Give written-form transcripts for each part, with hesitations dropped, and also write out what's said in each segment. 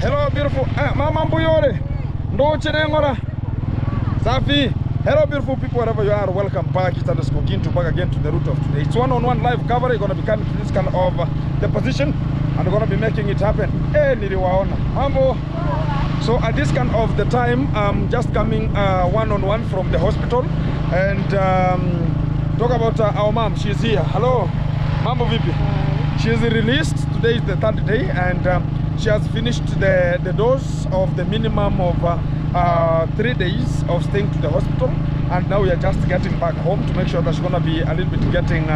Hello, beautiful. Mama Mbuyore. Ndo Chirengora. Safi. Hello, beautiful people, wherever you are. Welcome back. It's underscore Gintu back again to the root of today. It's one-on-one live coverage. You're going to be coming to this kind of the position, and we're going to be making it happen. Hey, niliwaona. Mambo. So at this kind of the time, I'm just coming one-on-one from the hospital and talk about our mom. She's here. Hello. Mambo vipi? She is released. Today is the third day, and she has finished the dose of the minimum of 3 days of staying to the hospital, and now we are just getting back home to make sure that she's gonna be a little bit getting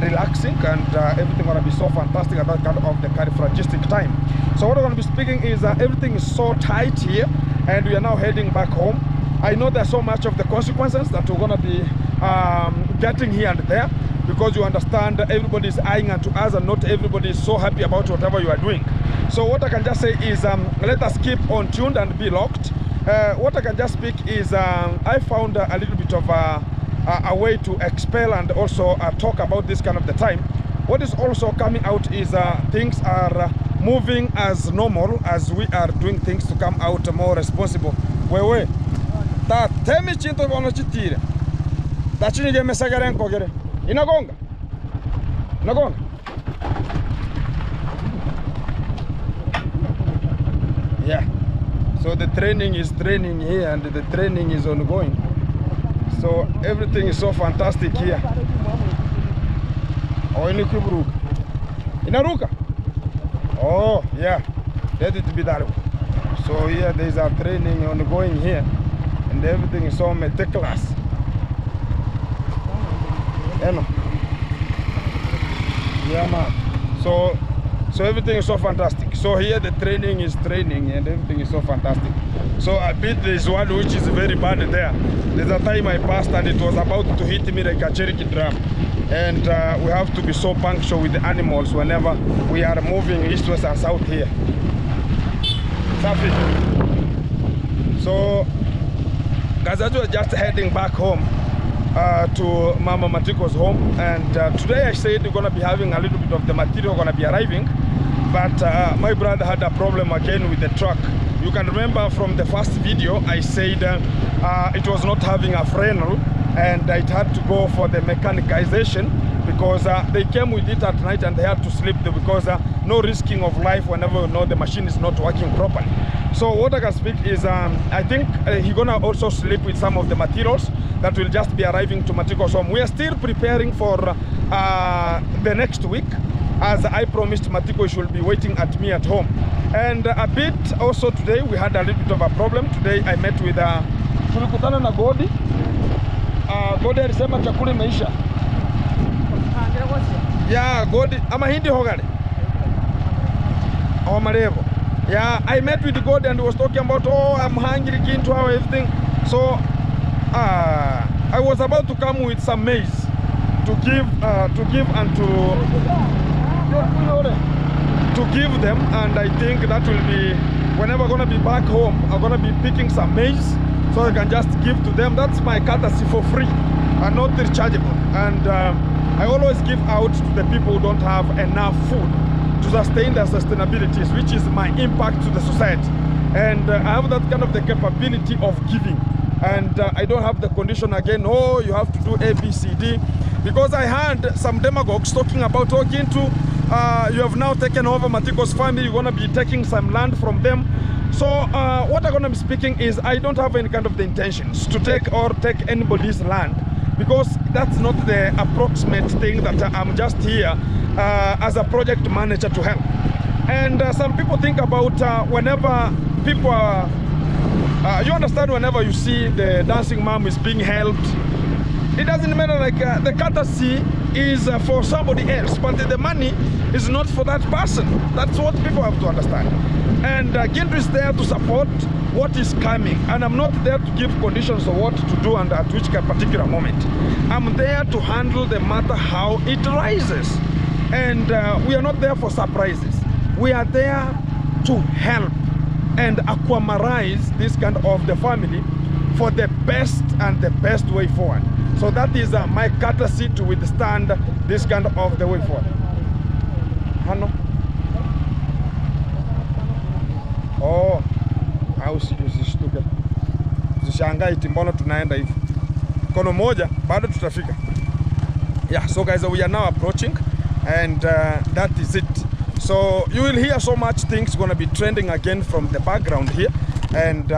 relaxing, and everything gonna be so fantastic at that kind of the characteristic time. So what we're gonna be speaking is everything is so tight here, and we are now heading back home. I know there's so much of the consequences that we're gonna be getting here and there, because you understand everybody is eyeing unto us, and not everybody is so happy about whatever you are doing. So what I can just say is let us keep on tuned and be locked. What I can just speak is I found a little bit of a way to expel and also talk about this kind of the time. What is also coming out is things are moving as normal as we are doing things to come out more responsible. Wewe ta temi chinto kono chitire ta chinige mesagaren kogere inagonga yeah. So the training is training here, and the training is ongoing. So everything is so fantastic here. Oh, inaruka. Oh, yeah. Let it be that way. So here there is a training ongoing here, and everything is so meticulous. Yeah, man. So everything is so fantastic. So here the training is training, and everything is so fantastic. So a bit is one which is very bad there. There's a time I passed and it was about to hit me like a Cherokee drum. And we have to be so punctual with the animals whenever we are moving east, west and south here. Safi. So guys, as we're just heading back home to Mama Matiko's home, and today I said we're gonna be having a little bit of the material gonna be arriving, but my brother had a problem again with the truck. You can remember from the first video I said it was not having a Fresnel, and it had to go for the mechanization because they came with it at night and they had to sleep there because no risking of life whenever you know the machine is not working properly. So what I can speak is I think he's gonna also sleep with some of the materials that will just be arriving to Matiko's home. We are still preparing for the next week, as I promised Matiko she will be waiting at me at home. And a bit also today we had a little bit of a problem. Today I met with tulikutana na Godi. Godi alisema chakula imeisha. Yeah, Godi ama hindi hogari. Oh, Marevo. Yeah, I met with Godi and was talking about, oh, I'm hungry, keen to have everything. So I was about to come with some maize to give and to give them, and I think that will be whenever I'm gonna be back home, I'm gonna be picking some maize so I can just give to them. That's my courtesy for free and not rechargeable. And I always give out to the people who don't have enough food to sustain their sustainability, which is my impact to the society. And I have that kind of the capability of giving. And I don't have the condition again, oh, you have to do A, B, C, D. Because I heard some demagogues talking about, oh, Gintu, you have now taken over Matiko's family, you're going to be taking some land from them. So what I'm going to be speaking is I don't have any kind of the intentions to take anybody's land, because that's not the approximate thing that I'm just here as a project manager to help. And some people think about whenever people are, you understand, whenever you see the dancing mom is being helped, it doesn't matter, like the courtesy is for somebody else, but the money is not for that person. That's what people have to understand. And Gintu is there to support what is coming, and I'm not there to give conditions of what to do and at which particular moment. I'm there to handle the matter how it rises, and we are not there for surprises. We are there to help and aquamarize this kind of the family for the best and the best way forward. So that is my courtesy to withstand this kind of the way forward. Hano? house usishtuke. Usishangae eti mbona tunaenda hivi. Kono moja bado tutafika. Yeah, so guys, we are now approaching and that is it. So you will hear so much things going to be trending again from the background here, and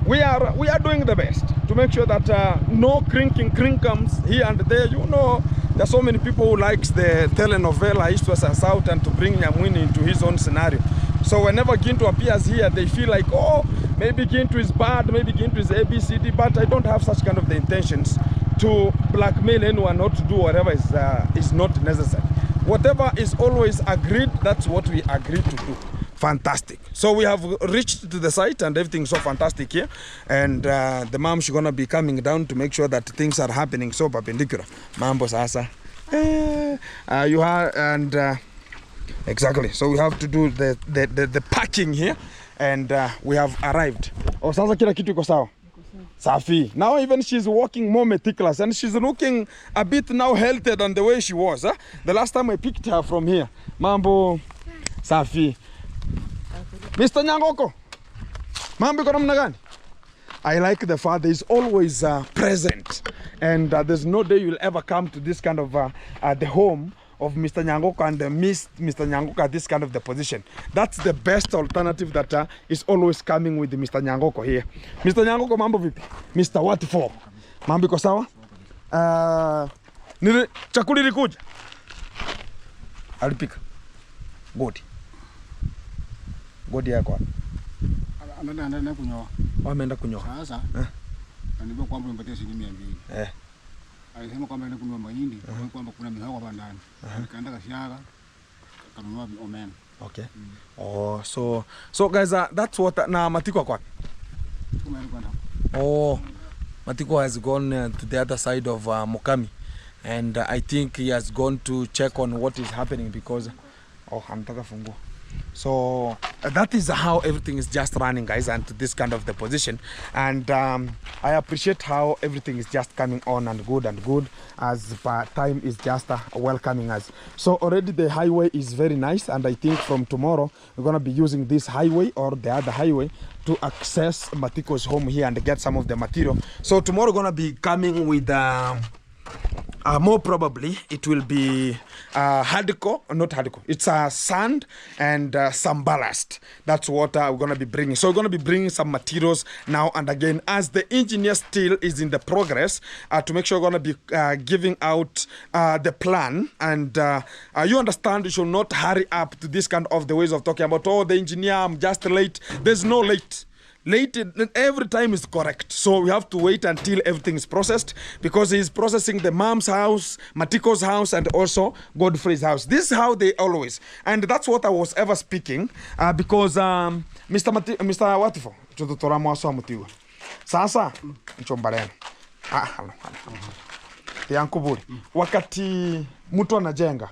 we are doing the best to make sure that no crinkles here and there. You know, there's so many people who likes the telenovela East West and South and to bring Nyamwini into his own scenario. So whenever Ginto appears here, they feel like, oh, maybe Ginto is bad, maybe Ginto is ABCD, but I don't have such kind of the intentions to blackmail anyone not to do whatever is not necessary. Whatever is always agreed, that's what we agreed to do. Fantastic. So we have reached to the site and everything's so fantastic here. And the mom, she's gonna be coming down to make sure that things are happening so perpendicular. Mambo sasa. You have, and exactly. So we have to do the packing here, and we have arrived. Oh, sasa kila kitu iko sawa. Safi. Now even she's walking more meticulous and she's looking a bit now healthier than the way she was. Huh? The last time I picked her from here. Mambo safi. Mr. Nyangoko. Mambo iko namna gani? I like the father is always present, and there's no day you'll ever come to this kind of the home of Mr. Nyangoko and miss Mr. Nyangoko at this kind of the position. That's the best alternative that is always coming with Mr. Nyangoko here. Mr. Nyangoko, mambo vipi? Mr. What for? Mambo iko sawa? Chakuli likuja? Alipika. Godi. Godi yako. Anaenda kunyoa. Wameenda kunyoa. Sasa. Ananiambia kwamba nimpatie shilingi 200. Alisema kwamba anaenda kununua mahindi, kwamba kuna mihogo hapa ndani. Nikaenda Kashaga, kanunua omena. Okay. Oh, so guys, that's what na Matiko kwa. Oh, Matiko has gone to the other side of Mokami, and I think he has gone to check on what is happening because anataka funguo. So that is how everything is just running, guys, and to this kind of the position. And I appreciate how everything is just coming on and good as time is just welcoming us. So already the highway is very nice, and I think from tomorrow we're going to be using this highway or the other highway to access Matiko's home here and get some of the material. So tomorrow we're going to be coming with more probably it will be hardcore, not hardcore. It's sand and some ballast. That's what we're going to be bringing. So we're going to be bringing some materials now and again as the engineer still is in the progress to make sure we're going to be giving out the plan. And you understand, you should not hurry up to this kind of the ways of talking about, oh, the engineer, I'm just late. There's no late. Late every time is correct, so we have to wait until everything is processed, because he's processing the mom's house, Matiko's house, and also Godfrey's house. This is how they always, and that's what I was ever speaking, because Mr. Watifo tutotora mwaso mutiwa sasa nchombarena yankuburi wakati mtu anajenga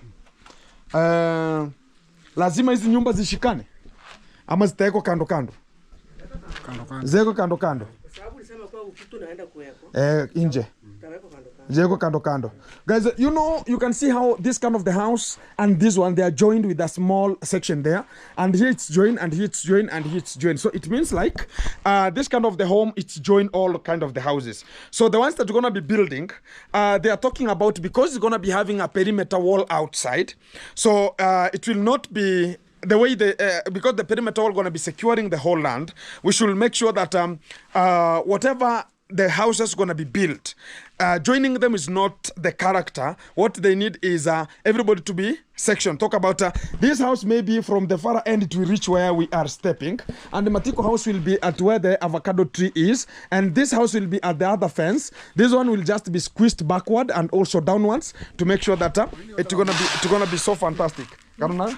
lazima hizi nyumba zishikane ama zitaeko kando kando. Zeko kando kando. Sababu nilisema kwa ukitu naenda kuweko. Nje. Taweko kando kando. Zeko kando kando. Guys, you know, you can see how this kind of the house and this one, they are joined with a small section there. And here it's joined, and here it's joined, and here it's joined. So it means like this kind of the home, it's joined all kind of the houses. So the ones that you're going to be building, they are talking about, because it's going to be having a perimeter wall outside. So it will not be the way because the perimeter wall going to be securing the whole land, we should make sure that whatever the houses going to be built, joining them is not the character. What they need is everybody to be sectioned. Talk about this house maybe from the far end it will reach where we are stepping, and the Matiko house will be at where the avocado tree is, and this house will be at the other fence. This one will just be squeezed backward and also downwards to make sure that it's gonna be so fantastic. Karuna?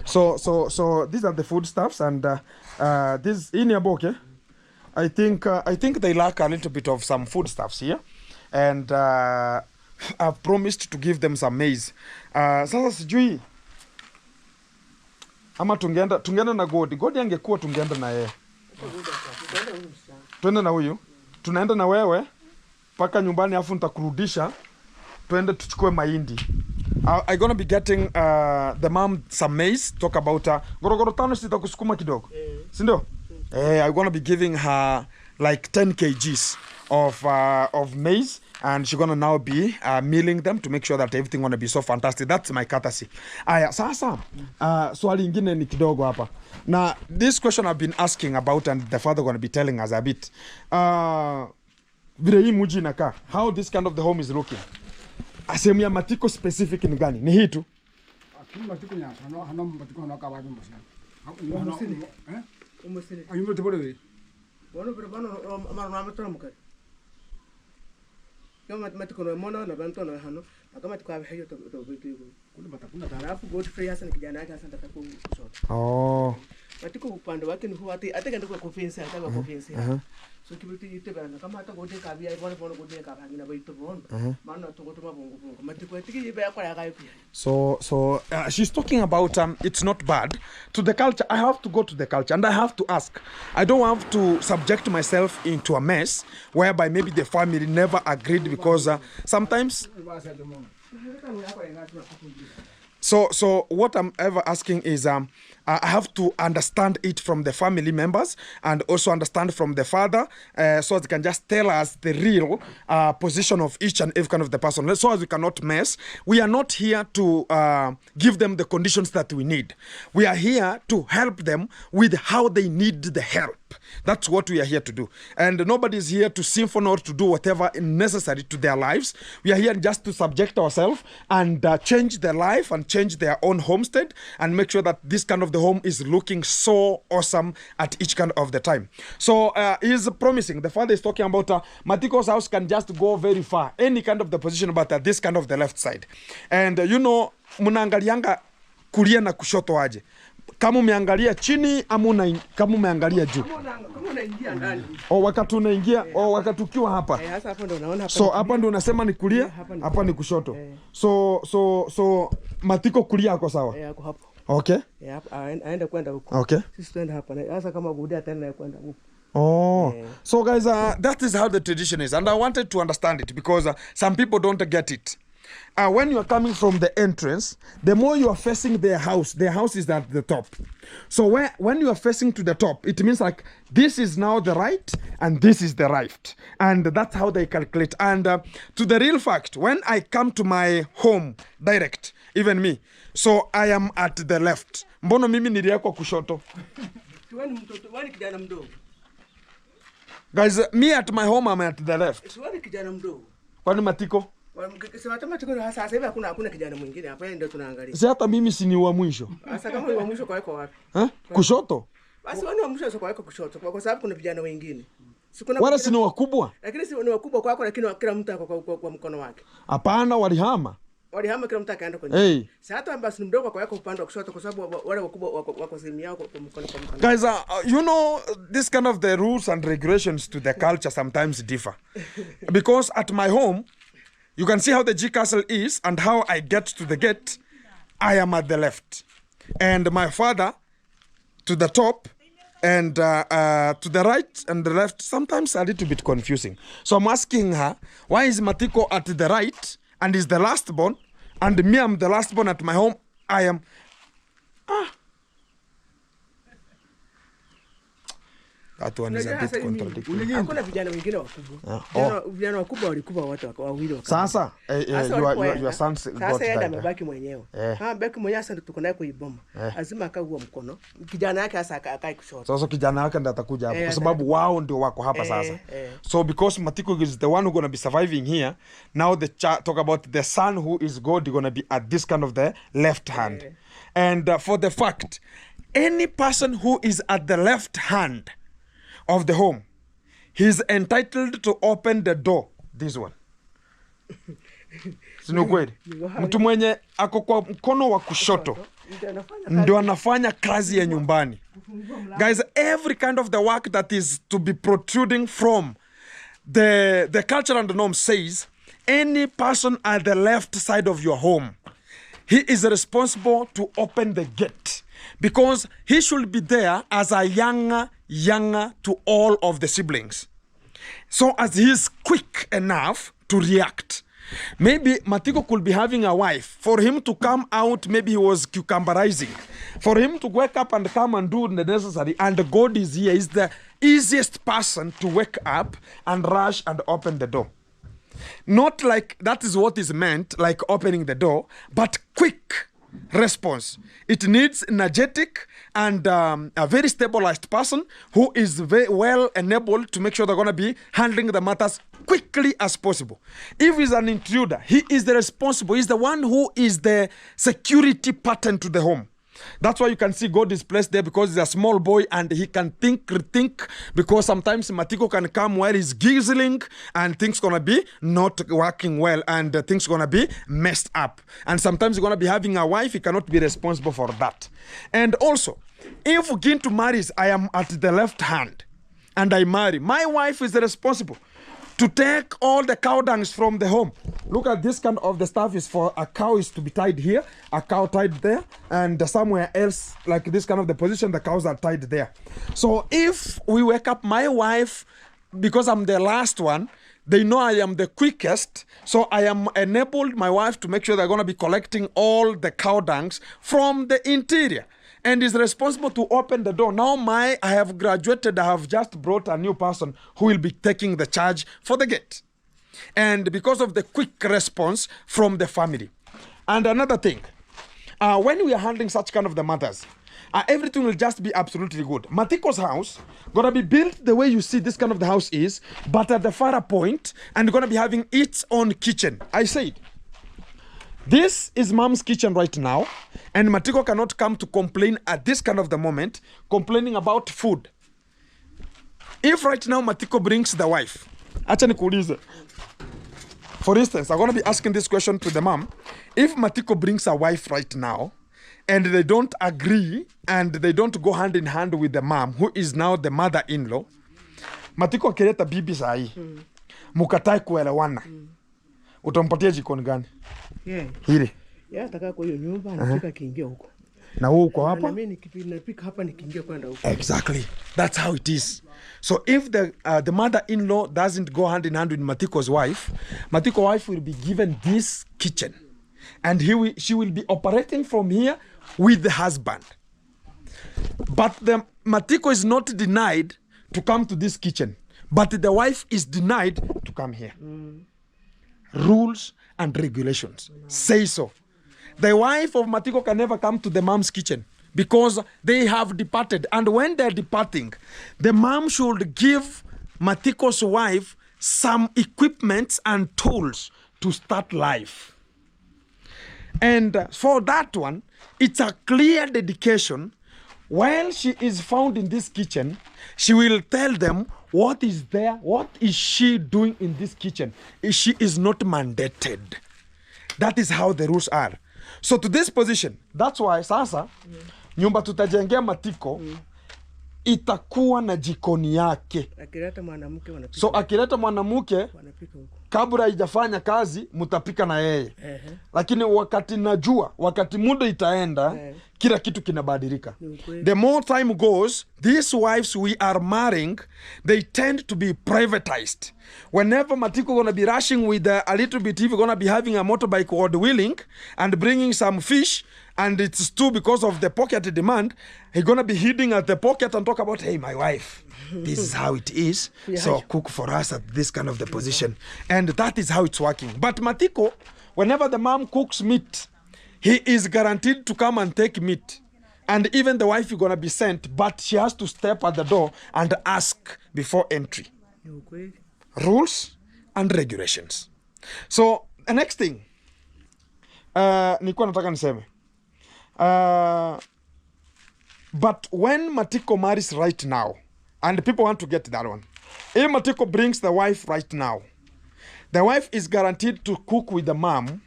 So these are the foodstuffs, and this in your book, I think they lack a little bit of some foodstuffs here, and I've promised to give them some maize. Sasa sijui ama tungeenda na God angekuwa tungeenda na yeye. Twende na huyu. Tunaenda na wewe paka nyumbani, afu nitakurudisha. Twende tuchukue mahindi. I'm gonna be getting the mom some maize. Talk about gorogoro tano sitakusukuma kidogo. Sindo? I'm gonna be giving her like 10 kgs of maize, and she's gonna now be milling them to make sure that everything gonna be so fantastic. That's my courtesy. Aya, sasa swali ingine ni kidogo hapa. Now this question I've been asking about, and the father gonna be telling us a bit. Vile hii muji inakaa, how this kind of the home is looking. Asemu ya Matiko specific ni gani? Ni hii tu? Matiko nyasa, hana Matiko hana kawa jumbo sana. Umusili. Ayumbo tebole we. Mano amatona mukari. Yo Matiko no mona na bantu na hano. Akama tukwa hiyo to vitu hivyo. Kuna batakuna ta. Alafu Godfrey hasa ni kijana yake hasa nataka kushoto. Oh. Matiko upande wake ni huwa ati ndio kwa confiance ataka confiance. So kibitu yite bana kama hata gode kabia ibona gode kabanga na baito bono. Mano to gotuma bongo. Matiko atiki yibe yakora yakayo pia. So she's talking about it's not bad. To the culture, I have to go to the culture and I have to ask. I don't have to subject myself into a mess whereby maybe the family never agreed because sometimes. So what I'm ever asking is I have to understand it from the family members and also understand from the father so they can just tell us the real position of each and every kind of the person, so as we cannot mess. We are not here to give them the conditions that we need. We are here to help them with how they need the help. That's what we are here to do. And nobody is here to symphony or to do whatever is necessary to their lives. We are here just to subject ourselves and change their life and change their own homestead and make sure that this kind of the home is looking so awesome at each kind of the time. So he's promising, the father is talking about Matiko's house can just go very far, any kind of the position, but this kind of the left side. And you know, munaangalianga kulia na kushoto aje. Kama umeangalia chini ama kama umeangalia juu. Kama unaingia ndani. Wakati unaingia, wakati ukiwa hapa. Sasa hapo ndo unaona hapa. So hapa ndo unasema ni kulia, hapa ni kushoto. So Matiko kulia yako sawa? Yako hapo. Okay. Hapa aenda kwenda huko. Okay. Sisi twenda hapa. Sasa kama gudia tena kwenda huko. So guys, that is how the tradition is, and I wanted to understand it because some people don't get it. When you are coming from the entrance, the more you are facing their house is at the top. So when you are facing to the top, it means like this is now the right and this is the right. And that's how they calculate. And to the real fact, when I come to my home direct, even me, so I am at the left. Mbono mimi niliekwa kushoto. Wani kijana mdogo. Guys, me at my home, I'm at the left. Wani kijana mdogo. Kwani Matiko? Sasa Matiko sasa hivi hakuna kijana mwingine hapa, ndio tunaangalia. Si hata mimi si ni wa mwisho. Sasa kama ni wa mwisho kwa wako wapi? Kushoto? Basi wani wa mwisho kwa wako kushoto kwa sababu kuna vijana wengine. Wala si ni wakubwa? Lakini si ni wakubwa kwako, lakini kila mtu kwa mkono wake. Hapana, walihama. Walihama kila mtu akaenda kwenye. Sasa hata basi ni mdogo kwa wako upande wa kushoto kwa sababu wale wakubwa wako sehemu yao kwa mkono. Guys, you know, this kind of the rules and regulations to the culture sometimes differ. Because at my home, you can see how the G castle is and how I get to the gate. I am at the left. And my father to the top and to the right and the left, sometimes a little bit confusing. So I'm asking her, why is Matiko at the right and is the last born? And me, I'm the last born at my home. I am... That one is a bit contradictory. Hakuna vijana wengine wakubwa. Vijana wakubwa walikuwa watu wawili. Sasa your sons got sasa yeye amebaki mwenyewe. Baki mwenyewe sasa tuko naye kuiboma. Lazima akaua mkono. Kijana yake sasa akae kushoto. Sasa kijana yake ndiye atakuja hapo kwa sababu wao ndio wako hapa sasa. So because Matiko is the one who going to be surviving here, now the talk about the son who is God going to be at this kind of the left hand. And for the fact, any person who is at the left hand of the home, he's entitled to open the door. This one. Sino kweli? Mtu mwenye ako kwa mkono wa kushoto ndio anafanya kazi ya nyumbani. Guys, every kind of the work that is to be protruding from the culture and the norm says any person at the left side of your home, he is responsible to open the gate because he should be there as a younger to all of the siblings. So as he is quick enough to react, Maybe Matiko could be having a wife. For him to come out, maybe he was cucumberizing. For him to wake up and come and do the necessary, and God is here, is the easiest person to wake up and rush and open the door. Not like that is what is meant, like opening the door, but quick response. It needs energetic and a very stabilized person who is very well enabled to make sure they're going to be handling the matters quickly as possible. If he's an intruder, he is the responsible. He's the one who is the security pattern to the home. That's why you can see God is placed there, because he's a small boy and he can rethink, because sometimes Matiko can come while he's giggling and things gonna be not working well and things gonna be messed up. And sometimes he's gonna be having a wife, he cannot be responsible for that. And also, if Gintu marries, I am at the left hand and I marry, my wife is responsible to take all the cow dungs from the home. Look at this kind of the stuff is for a cow is to be tied here, a cow tied there, and somewhere else, like this kind of the position, the cows are tied there. So if we wake up my wife, because I'm the last one, they know I am the quickest, so I am enabled my wife to make sure they're going to be collecting all the cow dungs from the interior, and is responsible to open the door. Now I have graduated, I have just brought a new person who will be taking the charge for the gate. And because of the quick response from the family. And another thing, when we are handling such kind of the matters, everything will just be absolutely good. Matiko's house gonna be built the way you see this kind of the house is, but at the far point, and gonna be having its own kitchen. I said, this is mom's kitchen right now, and Matiko cannot come to complain at this kind of the moment, complaining about food. If right now Matiko brings the wife, for instance, I'm going to be asking this question to the mom. If Matiko brings a wife right now, and they don't agree, and they don't go hand in hand with the mom, who is now the mother-in-law, Matiko akileta bibi sahi, mukatai kuelewana. Utampatia jikoni gani? Hili. Ataka kwa hiyo nyumba anataka kiingia huko. Na wewe uko hapa? Na mimi nikipika hapa nikiingia kwenda huko. Exactly. That's how it is. So if the mother-in-law doesn't go hand in hand with Matiko's wife, Matiko's wife will be given this kitchen, and she will be operating from here with the husband. But the Matiko is not denied to come to this kitchen, but the wife is denied to come here. Rules and regulations say so. The wife of Matiko can never come to the mom's kitchen because they have departed. And when they're departing, the mom should give Matiko's wife some equipment and tools to start life. And for that one, it's a clear dedication. While she is found in this kitchen, she will tell them what is there, what is she doing in this kitchen. She is not mandated. That is how the rules are. So to this position, that's why sasa nyumba tutajengea Matiko itakuwa na jikoni yake. Akileta mwanamke wanapika. So akileta mwanamke wanapika huko. Kabla haijafanya kazi mtapika na yeye. Lakini wakati muda itaenda, kila kitu kinabadilika. The more time goes, these wives we are marrying, they tend to be privatized. Whenever Matiko gonna be rushing with a little bit, if gonna be having a motorbike God willing and bringing some fish, and it's too because of the pocket demand, he gonna be hiding at the pocket and talk about, hey, my wife, this is how it is. So cook for us at this kind of the position. And that is how it's working. But Matiko, whenever the mom cooks meat, he is guaranteed to come and take meat. And even the wife is going to be sent, but she has to step at the door and ask before entry. Rules and regulations. So, the next thing, nilikuwa nataka niseme. But when Matiko marries right now, and people want to get that one, if Matiko brings the wife right now, the wife is guaranteed to cook with the mom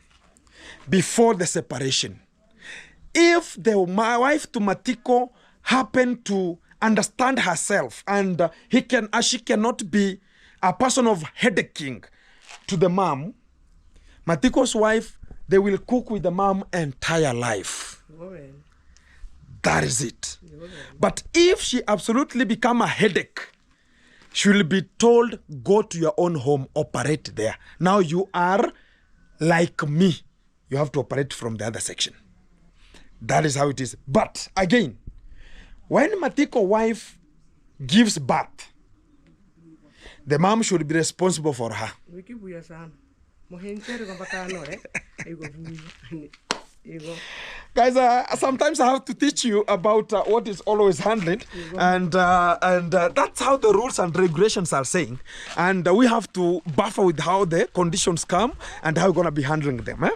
before the separation. If my wife to Matiko happen to understand herself and she cannot be a person of headaching to the mom, Matiko's wife, they will cook with the mom entire life. That is it. But if she absolutely become a headache, she will be told, go to your own home, operate there. Now you are like me, you have to operate from the other section. That is how it is. But again, when Matiko wife gives birth, the mom should be responsible for her. Guys, sometimes I have to teach you about what is always handled, and that's how the rules and regulations are saying, and we have to buffer with how the conditions come and how we're going to be handling them.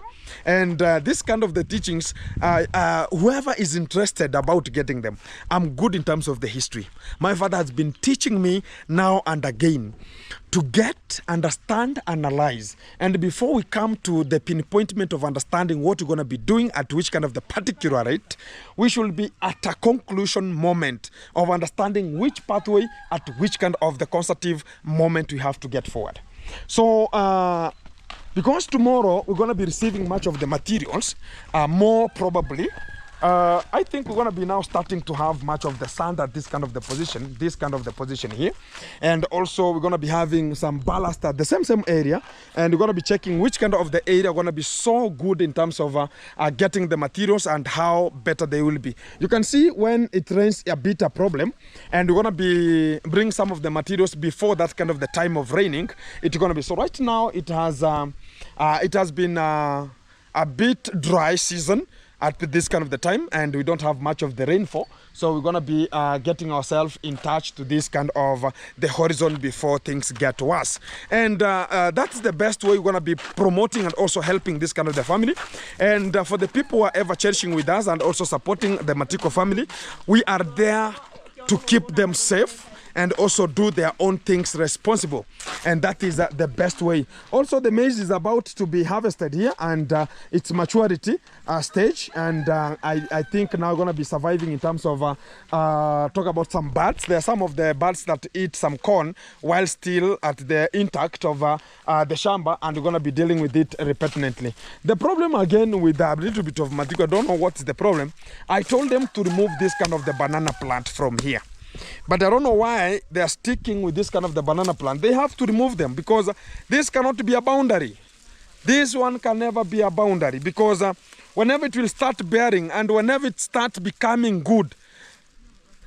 And this kind of the teachings, whoever is interested about getting them, I'm good in terms of the history. My father has been teaching me now and again to get, understand, analyze. And before we come to the pinpointment of understanding what we're going to be doing at which kind of the particular rate, we should be at a conclusion moment of understanding which pathway at which kind of the consultative moment we have to get forward. So, because tomorrow we're going to be receiving much of the materials, more probably, I think we're going to be now starting to have much of the sand at this kind of the position here. And also we're going to be having some ballast at the same area. And we're going to be checking which kind of the area are going to be so good in terms of getting the materials and how better they will be. You can see when it rains a bit a problem. And we're going to be bring some of the materials before that kind of the time of raining. It's going to be, so right now it has been a bit dry season at this kind of the time, and we don't have much of the rainfall, so we're going to be getting ourselves in touch to this kind of the horizon before things get worse. And that's the best way we're going to be promoting and also helping this kind of the family. And for the people who are ever cherishing with us and also supporting the Matiko family, we are there to keep them safe and also do their own things responsible, and that is the best way. Also, the maize is about to be harvested here, and it's maturity stage, and I think now going to be surviving in terms of talk about some birds. There are some of the birds that eat some corn while still at the intact of the shamba, and we're going to be dealing with it repetently. The problem again with a little bit of Matiko, I don't know what's the problem. I told them to remove this kind of the banana plant from here. But I don't know why they are sticking with this kind of the banana plant. They have to remove them because this cannot be a boundary. This one can never be a boundary because whenever it will start bearing and whenever it starts becoming good,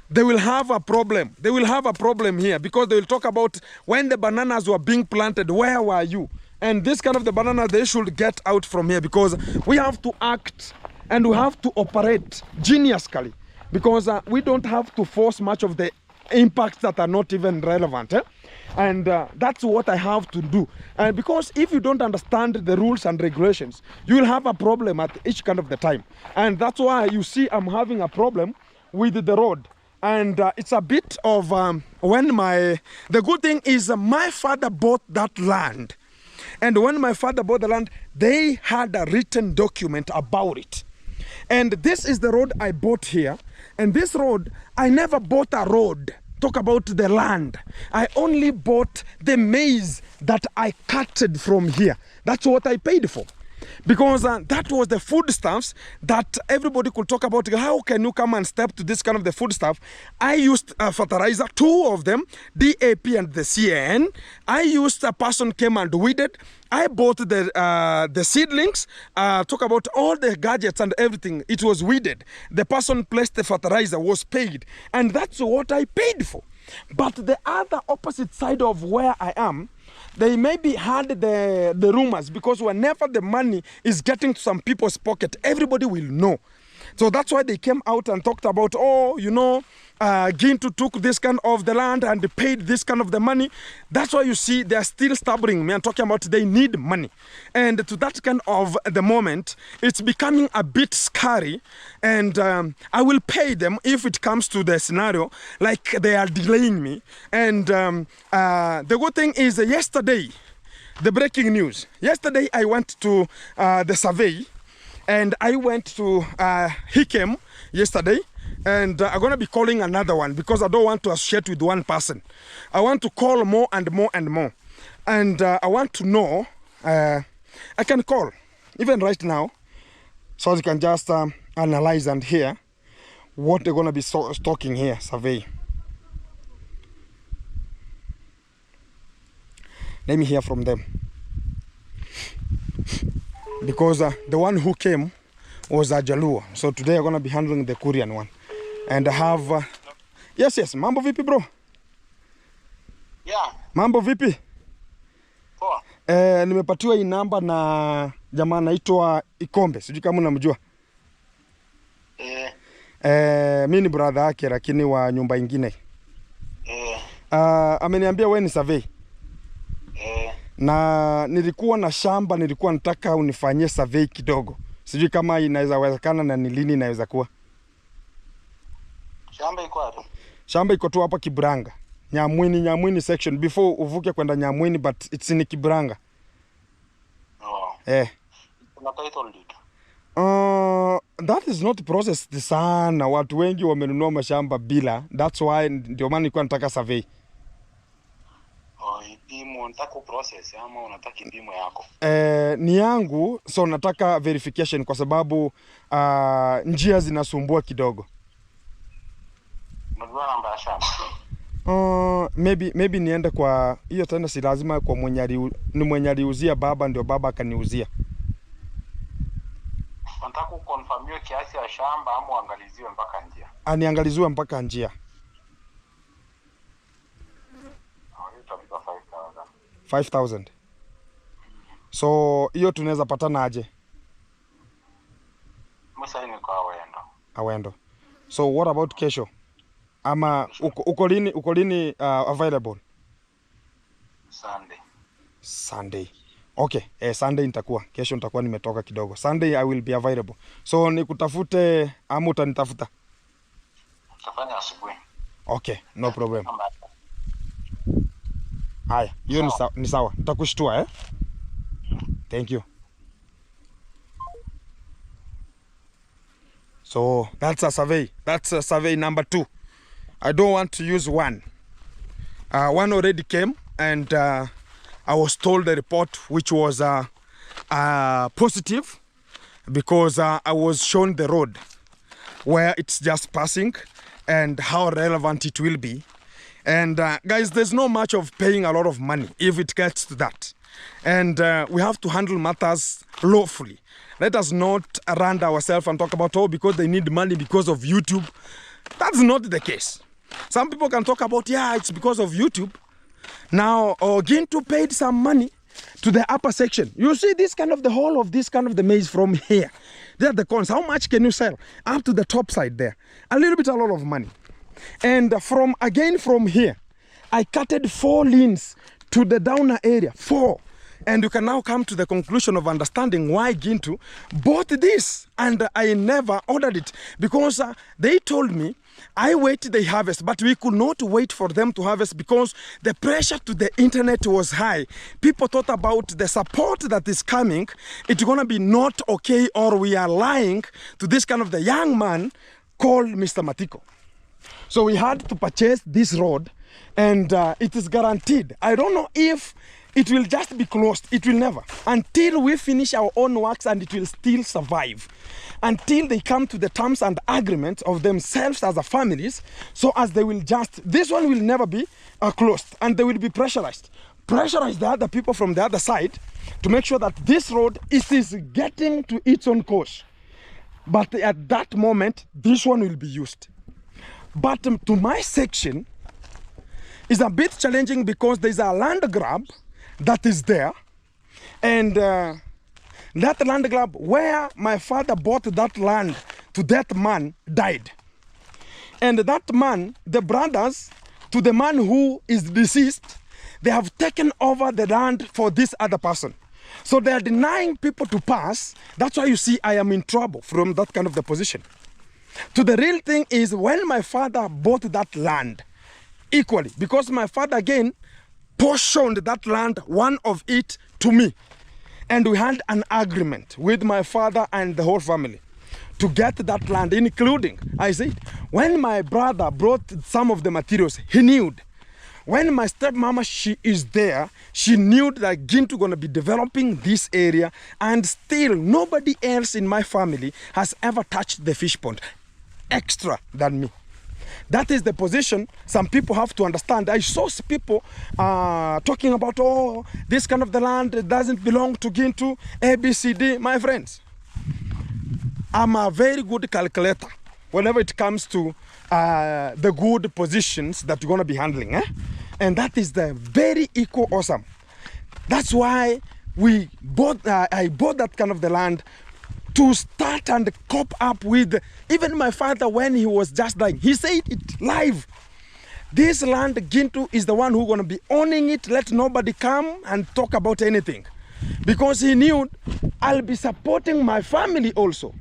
they will have a problem. They will have a problem here because they will talk about when the bananas were being planted, where were you? And this kind of the banana, they should get out from here because we have to act and we have to operate geniusly. Because we don't have to force much of the impacts that are not even relevant. And that's what I have to do. And because if you don't understand the rules and regulations, you will have a problem at each kind of the time. And that's why you see I'm having a problem with the road. And it's a bit of the good thing is my father bought that land. And when my father bought the land, they had a written document about it. And this is the road I bought here. And this road, I never bought a road. Talk about the land. I only bought the maize that I cutted from here. That's what I paid for. Because that was the foodstuffs that everybody could talk about. How can you come and step to this kind of the foodstuff? I used fertilizer, 2 of them, DAP and the CAN. I used a person came and weeded. I bought the seedlings, talk about all the gadgets and everything. It was weeded. The person placed the fertilizer, was paid. And that's what I paid for. But the other opposite side of where I am, they maybe had the rumors because whenever the money is getting to some people's pocket, everybody will know. So that's why they came out and talked about, oh, you know, Gintu took this kind of the land and paid this kind of the money. That's why you see they're still stubborn me and talking about they need money. And to that kind of the moment, it's becoming a bit scary. And I will pay them if it comes to the scenario, like they are delaying me. And the good thing is yesterday, the breaking news. Yesterday I went to the survey. And I went to Hikem yesterday, and I'm going to be calling another one because I don't want to associate with one person. I want to call more and more and more. And I want to know, I can call, even right now, so you can just analyze and hear what they're going to be talking here, survey. Let me hear from them. because the one who came was a Jaluo. So today I'm going to be handling the Korean one. And I have... Yes. Mambo vipi, bro? Yeah. Mambo vipi? Poa. Nimepatiwa hii namba na jamaa anaitwa Ikombe. Sijui kama unamjua. Mimi ni brother yake lakini wa nyumba ingine. Ameniambia wewe ni survey. Na nilikuwa na shamba, nilikuwa nataka unifanyie survey kidogo. Sijui kama inaweza wezekana na ni lini inaweza kuwa. Shamba iko wapi? Shamba iko tu hapa Kibranga. Nyamwini section before uvuke kwenda Nyamwini, but it's in Kibranga. Kuna title deed. That is not processed sana. Watu wengi wamenunua mashamba bila. That's why ndio maana nilikuwa nataka survey. Ipimo nataka process ama unataka ipimo yako? Ni yangu, so nataka verification kwa sababu njia zinasumbua kidogo. Unajua namba ya shamba? Maybe niende kwa hiyo tena, si lazima kwa mwenye aliuzia baba ndio baba akaniuzia. Nataka kuconfirm kiasi ya shamba ama uangaliziwe mpaka njia? Aniangaliziwe mpaka njia. 5,000. So hiyo tunaweza patana aje? Msaini kwa Awendo. So what about kesho? Ama uko lini available? Sunday. Okay, Sunday nitakuwa. Kesho nitakuwa nimetoka kidogo. Sunday I will be available. So nikutafute ama utanitafuta? Utafanya asubuhi. Okay, no problem. Haya, hiyo ni sawa. Nitakushtua Thank you. So that's a survey. That's survey number 2. I don't want to use one. One already came and I was told the report which was positive because I was shown the road where it's just passing and how relevant it will be. And guys, there's no much of paying a lot of money if it gets to that. And we have to handle matters lawfully. Let us not run ourselves and talk about, because they need money because of YouTube. That's not the case. Some people can talk about, it's because of YouTube. Now, Gintu paid some money to the upper section. You see this kind of the whole of this kind of the maze from here. There are the corners. How much can you sell? Up to the top side there. A lot of money. And from here, I cutted 4 lanes to the downer area. 4. And you can now come to the conclusion of understanding why Gintu bought this. And I never ordered it because they told me, I waited the harvest, but we could not wait for them to harvest because the pressure to the internet was high. People thought about the support that is coming. It's going to be not okay, or we are lying to this kind of the young man called Mr. Matiko. So we had to purchase this road, and it is guaranteed. I don't know if it will just be closed. It will never. Until we finish our own works, and it will still survive. Until they come to the terms and agreements of themselves as a families, so as they will just, this one will never be closed, and they will be pressurized. Pressurize the other people from the other side to make sure that this road is getting to its own course. But at that moment, this one will be used. But to my section is a bit challenging because there's a land grab that is there, and that land grab where my father bought that land to that man died, and that man, the brothers to the man who is deceased, they have taken over the land for this other person. So they are denying people to pass. That's why you see I am in trouble from that kind of the position. To the real thing is when my father bought that land equally, because my father again portioned that land, one of it, to me. And we had an agreement with my father and the whole family to get that land, including, I said, when my brother brought some of the materials, he knew. When my stepmama, she is there, she knew that Gintu gonna be developing this area, and still nobody else in my family has ever touched the fish pond extra than me. That is the position some people have to understand. I saw people talking about, oh, this kind of the land doesn't belong to Gintu, ABCD. My friends, I'm a very good calculator whenever it comes to the good positions that you're going to be handling. And that is the very equal awesome. That's why I bought that kind of the land to start and cope up with. Even my father, when he was just dying, he said it live. This land, Gintu is the one who's going to be owning it. Let nobody come and talk about anything. Because he knew I'll be supporting my family also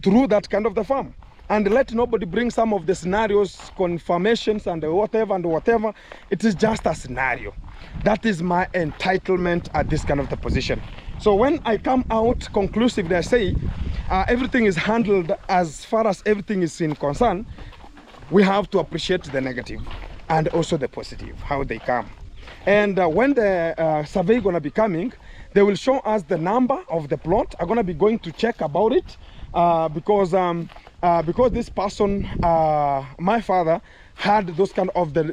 through that kind of the farm. And let nobody bring some of the scenarios, confirmations and whatever. It is just a scenario. That is my entitlement at this kind of the position. So when I come out conclusively, I say everything is handled as far as everything is in concern. We have to appreciate the negative and also the positive, how they come. And when the survey is going to be coming, they will show us the number of the plot. I'm going to be going to check about it because this person, my father, had those kind of the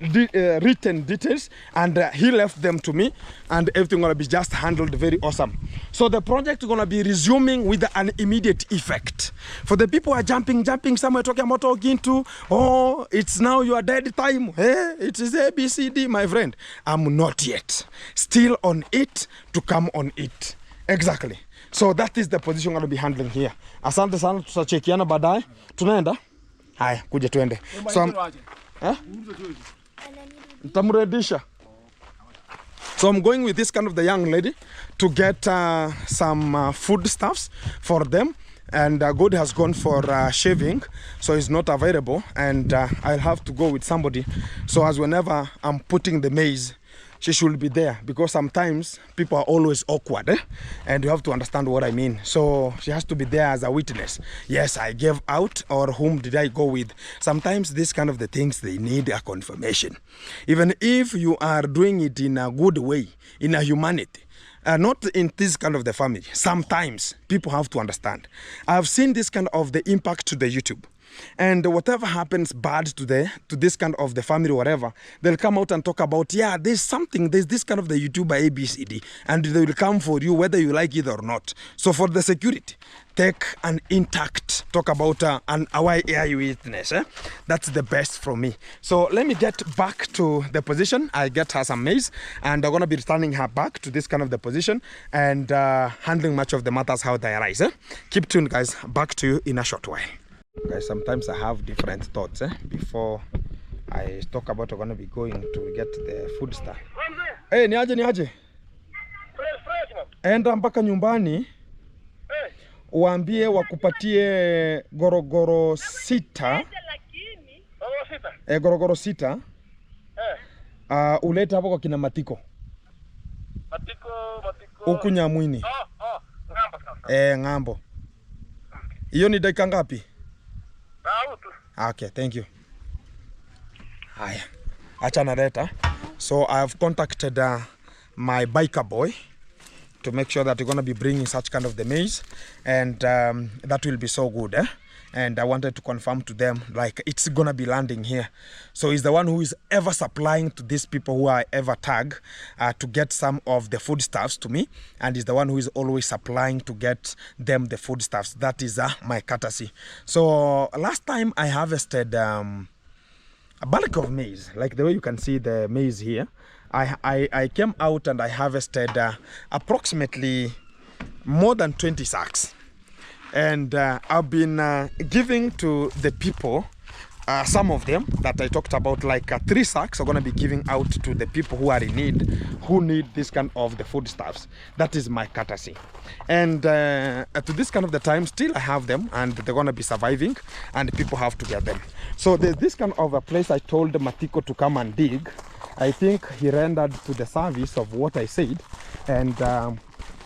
written details, and he left them to me, and everything gonna be just handled very awesome. So the project is gonna be resuming with an immediate effect. For the people who are jumping somewhere talking about Gintu, oh, it's now your dead time. Hey, it is ABCD, my friend. I'm not yet. Still on it to come on it. Exactly. So that is the position I'm gonna be handling here. Asante sana, tutachekiana baadaye. Tunaenda? Haya, kuja tuende. So so I'm going with this kind of the young lady to get some food stuffs for them, and God has gone for shaving, so he's not available, and I'll have to go with somebody. So as whenever I'm putting the maize, she should be there, because sometimes people are always awkward, and you have to understand what I mean. So she has to be there as a witness. Yes, I gave out, or whom did I go with? Sometimes this kind of the things, they need a confirmation. Even if you are doing it in a good way, in a humanity, not in this kind of the family, sometimes people have to understand. I've seen this kind of the impact to the YouTube. And whatever happens bad to this kind of the family, whatever, they'll come out and talk about, yeah, there's this kind of the YouTuber ABCD, and they will come for you whether you like it or not. So for the security, take an intact talk about an AI witness. That's the best from me. So let me get back to the position. I get her some maize, and I'm gonna be returning her back to this kind of the position and handling much of the matters how they arise. Keep tuned, guys. Back to you in a short while. Guys, sometimes I have different thoughts before I talk about I'm gonna be going to get the food stuff. Hey, niaje. Enda mpaka nyumbani. Waambie wakupatie gorogoro 6. Gorogoro 6. Ulete hapo kwa kina Matiko. Matiko. Huku Nyamwini. Ng'ambo. Ng'ambo. Hiyo ni dakika ngapi? Okay, thank you. Haya, acha naleta. So I have contacted my biker boy to make sure that we're going to be bringing such kind of the maize, and that will be so good. And I wanted to confirm to them, like, it's going to be landing here. So he's the one who is ever supplying to these people who I ever tag to get some of the foodstuffs to me, and he's the one who is always supplying to get them the foodstuffs. That is my courtesy. So last time I harvested a bulk of maize, like the way you can see the maize here. I came out and I harvested approximately more than 20 sacks. And I've been giving to the people, some of them that I talked about, like 3 sacks are going to be giving out to the people who are in need, who need this kind of the foodstuffs. That is my courtesy. And to this kind of the time, still I have them, and they're going to be surviving, and people have to get them. So there's this kind of a place I told Matiko to come and dig. I think he rendered to the service of what I said, and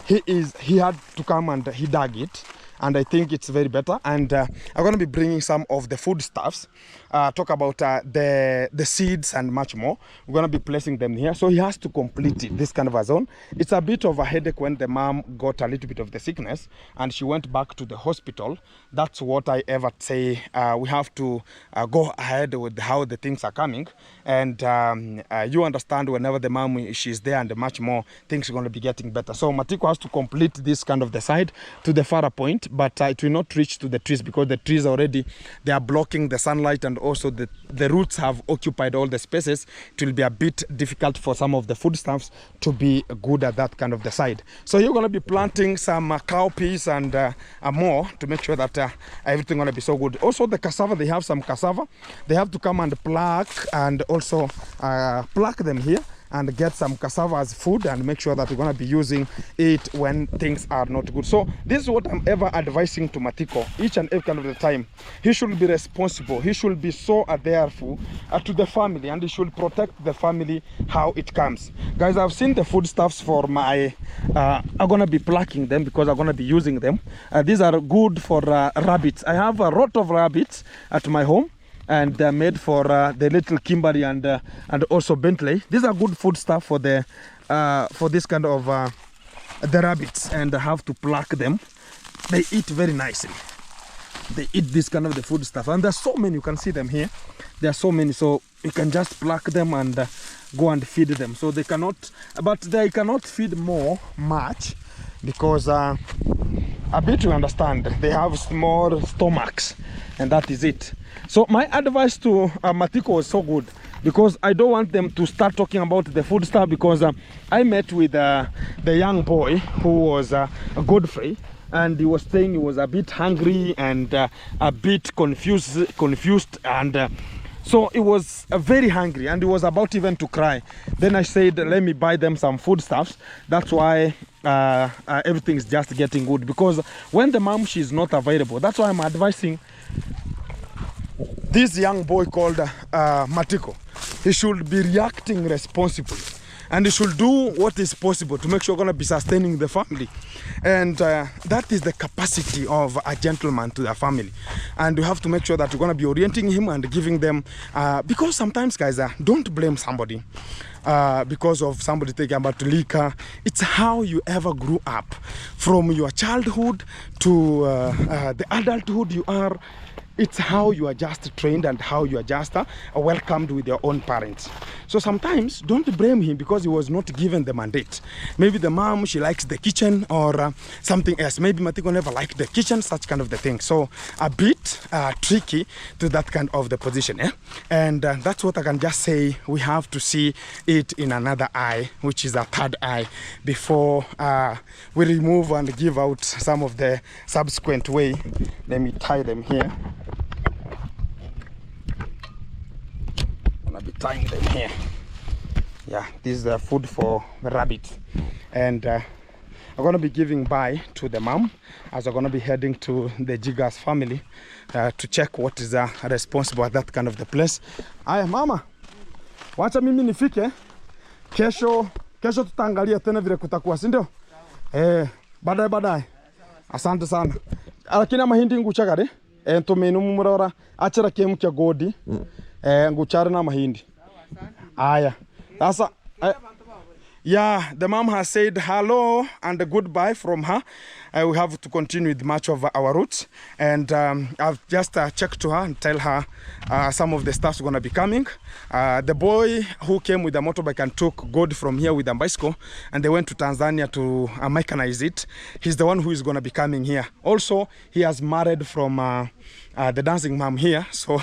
he had to come and he dug it. and I think it's very better. And I'm going to be bringing some of the foodstuffs, talk about the seeds and much more. We're going to be placing them here. So he has to complete it, this kind of a zone. It's a bit of a headache when the mom got a little bit of the sickness and she went back to the hospital. That's what I ever say. We have to go ahead with how the things are coming. And you understand whenever the mom, she's there and much more, things are going to be getting better. So Matiko has to complete this kind of the side to the farther point, but it will not reach to the trees because the trees already, they are blocking the sunlight, and also the roots have occupied all the spaces. It will be a bit difficult for some of the foodstuffs to be good at that kind of the side. So you're going to be planting some cowpeas and more to make sure that everything going to be so good. Also the cassava, they have some cassava. They have to come and pluck and also pluck them here and get some cassava as food and make sure that we're going to be using it when things are not good. So this is what I'm ever advising to Matiko each and every kind of the time. He should be responsible. He should be so therefore to the family, and he should protect the family how it comes. Guys, I've seen the foodstuffs for my, I'm going to be plucking them because I'm going to be using them. These are good for rabbits. I have a lot of rabbits at my home, and they're made for the little Kimberly and also Bentley. These are good food stuff for the for this kind of the rabbits, and I have to pluck them. They eat very nicely. They eat this kind of the food stuff, and there's so many. You can see them here. There are so many, so you can just pluck them and go and feed them. So they cannot, but they cannot feed much because a bit you understand, they have small stomachs, and that is it. So my advice to Matiko was so good, because I don't want them to start talking about the food stuff, because I met with the young boy who was Godfrey, and he was saying he was a bit hungry and a bit confused, and so he was very hungry and he was about even to cry. Then I said, let me buy them some foodstuffs. That's why everything is just getting good, because when the mom, she's not available, that's why I'm advising this young boy called Matiko. He should be reacting responsibly, and he should do what is possible to make sure we're going to be sustaining the family. And that is the capacity of a gentleman to the family. And we have to make sure that we're going to be orienting him and giving them, because sometimes, guys, don't blame somebody because of somebody taking about liquor. It's how you ever grew up, from your childhood to the adulthood you are. It's how you are just trained and how you are just welcomed with your own parents. So sometimes don't blame him because he was not given the mandate. Maybe the mom, she likes the kitchen or something else. Maybe Matiko never liked the kitchen, such kind of the thing. So a bit tricky to that kind of the position. And that's what I can just say. We have to see it in another eye, which is a third eye, before we remove and give out some of the subsequent way. Let me tie them here. I'll be tying them here. Yeah, this is the food for the rabbits, and I'm gonna be giving bye to the mom as I'm gonna be heading to the Jigas family to check what is responsible at that kind of the place. Aya mama, wacha mimi nifike kesho tutaangalia tena vile kutakuwa, si ndio? Baadaye. Asante sana. Lakini mahindi nguchagare ntumenu mumurora achira kemu kya godi nguchara na mahindi. Aya. Sasa yeah, the mom has said hello and a goodbye from her. We have to continue with much of our routes, and I've just checked to her and tell her some of the stuff's gonna be coming. The boy who came with a motorbike and took gold from here with a bicycle, and they went to Tanzania to mechanize it. He's the one who is gonna be coming here. Also, he has married from the dancing mom here, so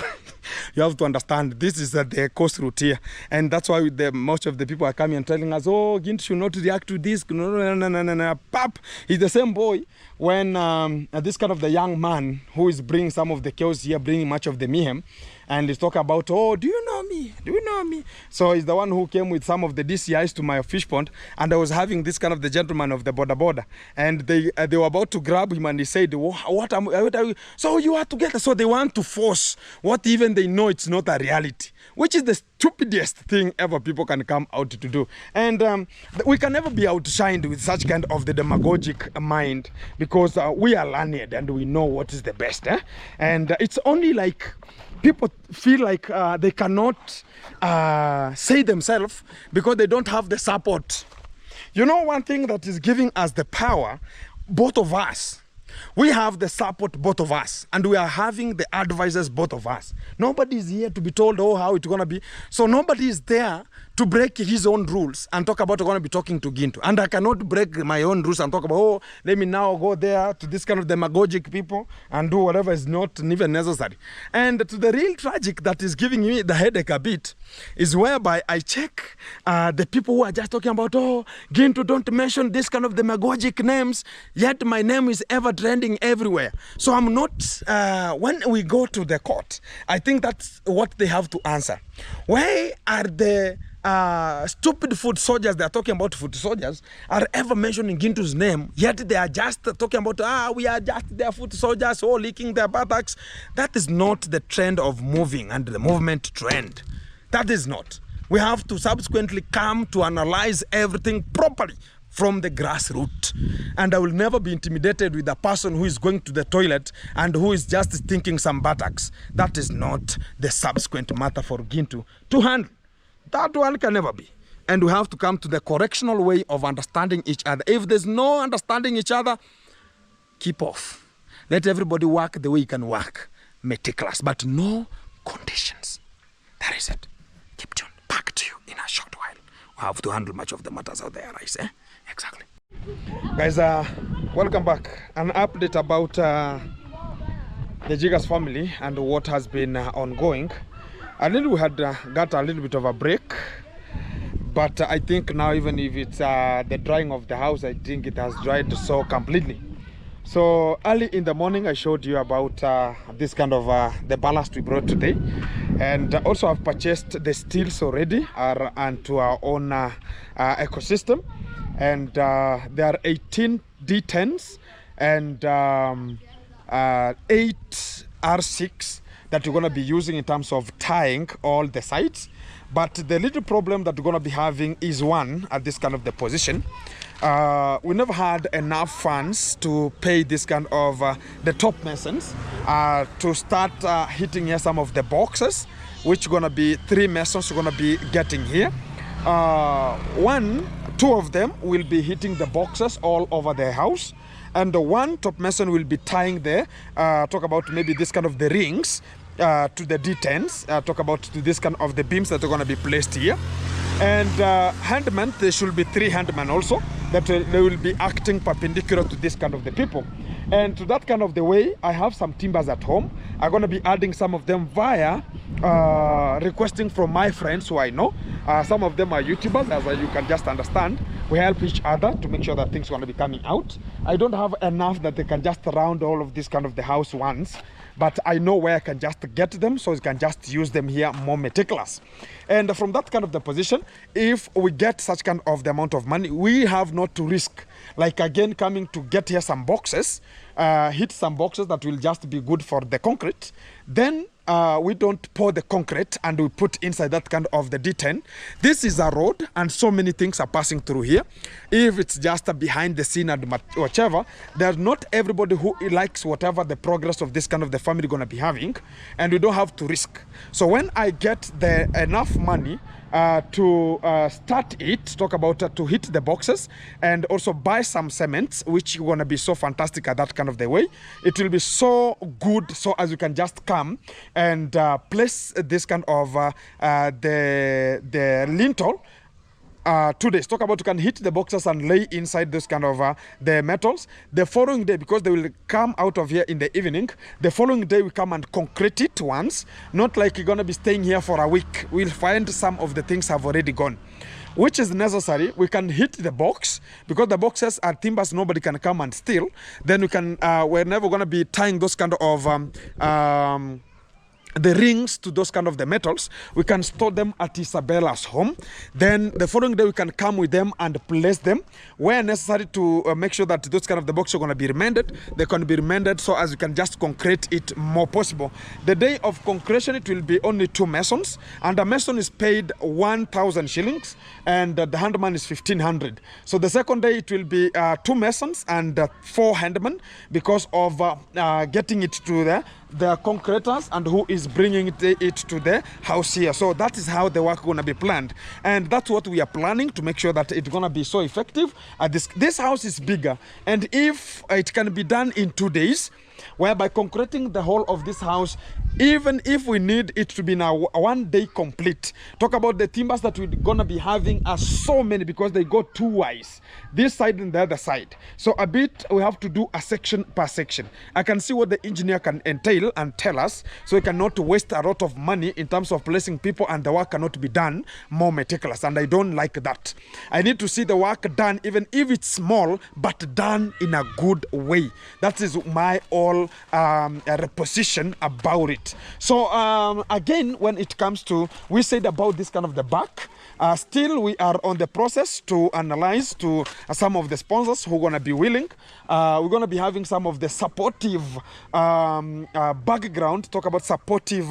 you have to understand this is the coast route here, and that's why most of the people are coming and telling us, oh, Gint should not react to this. No. Pap, he's the same boy when this kind of the young man who is bringing some of the chaos here, bringing much of the mayhem, and he's talking about, oh, do you know me? Do you know me? So he's the one who came with some of the DCIs to my fish pond, and I was having this kind of the gentleman of the border, and they were about to grab him, and he said, what are you? So you are together. So they want to force what even they know it's not a reality, which is the stupidest thing ever people can come out to do. And we can never be outshined with such kind of the demagogic mind, because we are learned and we know what is the best. And it's only like people feel like they cannot say themselves because they don't have the support. You know, one thing that is giving us the power, both of us, we have the support, both of us, and we are having the advisors, both of us. Nobody is here to be told, oh, how it's going to be. So nobody is there to break his own rules and talk about going to be talking to Gintu. And I cannot break my own rules and talk about, oh, let me now go there to this kind of demagogic people and do whatever is not even necessary. And to the real tragic that is giving me the headache a bit is whereby I check the people who are just talking about, oh, Gintu, don't mention this kind of demagogic names, yet my name is ever trending everywhere. So I'm not, when we go to the court, I think that's what they have to answer. Why are the stupid foot soldiers, they are talking about foot soldiers, are ever mentioning Gintu's name, yet they are just talking about, we are just their foot soldiers, all licking their buttocks? That is not the trend of moving and the movement trend. That is not. We have to subsequently come to analyze everything properly from the grassroots. And I will never be intimidated with a person who is going to the toilet and who is just thinking some buttocks. That is not the subsequent matter for Gintu to handle. That one can never be. And we have to come to the correctional way of understanding each other. If there's no understanding each other, keep off. Let everybody work the way you can work. Meticulous, but no conditions. That is it. Keep tuned. Back to you in a short while. We have to handle much of the matters out there, right? Exactly. Guys, welcome back. An update about the Jigas family and what has been ongoing. I think we had got a little bit of a break, but I think now, even if it's the drying of the house, I think it has dried so completely. So early in the morning, I showed you about this kind of the ballast we brought today, and also I've purchased the steels already and to our own ecosystem, and there are 18 D10s and 8 R6 that we're going to be using in terms of tying all the sides. But the little problem that we're going to be having is one at this kind of the position. We never had enough funds to pay this kind of the top masons to start hitting here some of the boxes, which are going to be 3 masons we're going to be getting here. 2 of them will be hitting the boxes all over the house, and the 1 top mason will be tying there. Talk about maybe this kind of the rings to the D10s. Talk about to this kind of the beams that are going to be placed here. And handmen, there should be 3 handmen also that they will be acting perpendicular to this kind of the people. And to that kind of the way, I have some timbers at home. I'm going to be adding some of them via requesting from my friends who I know. Some of them are YouTubers, as you can just understand. We help each other to make sure that things are going to be coming out. I don't have enough that they can just round all of this kind of the house once, but I know where I can just get them, so you can just use them here more meticulous. And from that kind of the position, if we get such kind of the amount of money, we have not to risk, like again coming to get here some boxes, hit some boxes that will just be good for the concrete. Then we don't pour the concrete and we put inside that kind of the D10. This is a road and so many things are passing through here. If it's just behind the scene and whatever, there's not everybody who likes whatever the progress of this kind of the family gonna be having, and we don't have to risk. So when I get the enough money to start it, talk about to hit the boxes and also buy some cements, which are going to be so fantastic at that kind of the way. It will be so good, so as you can just come and place this kind of the lintel. 2 days. Talk about you can hit the boxes and lay inside this kind of the metals. The following day, because they will come out of here in the evening, the following day we come and concrete it once. Not like you're going to be staying here for a week. We'll find some of the things have already gone, which is necessary. We can hit the box because the boxes are timbers, nobody can come and steal. Then we can we're never going to be tying those kind of the rings to those kind of the metals, we can store them at Isabella's home. Then the following day we can come with them and place them where necessary to make sure that those kind of the boxes are going to be remended. They can be remended so as we can just concrete it more possible. The day of concretion, it will be only 2 masons, and the mason is paid 1,000 shillings and the handman is 1,500. So the second day it will be 2 masons and 4 handmen because of getting it to the concreters and who is bringing it to the house here. So that is how the work going to be planned, and that's what we are planning to make sure that it's going to be so effective. This house is bigger, and if it can be done in 2 days, whereby concreting the whole of this house, even if we need it to be now 1 day complete. Talk about the timbers that we're gonna be having are so many because they go 2 ways, this side and the other side. So a bit we have to do a section per section. I can see what the engineer can entail and tell us, so we cannot waste a lot of money in terms of placing people, and the work cannot be done more meticulous, and I don't like that. I need to see the work done, even if it's small, but done in a good way. That is my all reposition about it. So again, when it comes to, we said about this kind of the back, still we are on the process to analyze to some of the sponsors who are going to be willing. We're going to be having some of the supportive background, talk about supportive,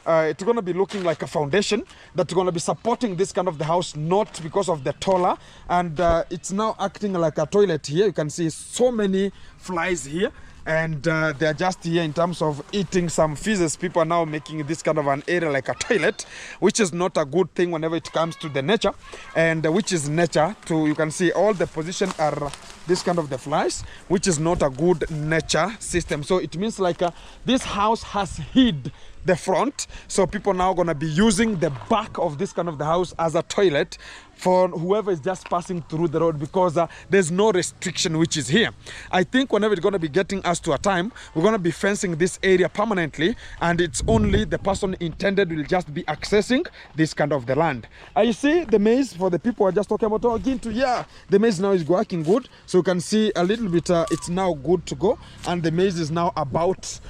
it's going to be looking like a foundation that's going to be supporting this kind of the house, not because of the taller, and it's now acting like a toilet here. You can see so many flies here, and they're just here in terms of eating some feces. People are now making this kind of an area like a toilet, which is not a good thing whenever it comes to the nature, and which is nature to, you can see all the position are this kind of the flies, which is not a good nature system. So it means like this house has hid the front, so people now going to be using the back of this kind of the house as a toilet for whoever is just passing through the road, because there's no restriction which is here. I think whenever it's going to be getting us to a time, we're going to be fencing this area permanently, and it's only the person intended will just be accessing this kind of the land. I see the maze for the people who are just talking about, oh, again to, yeah, the maze now is working good, so you can see a little bit it's now good to go, and the maze is now about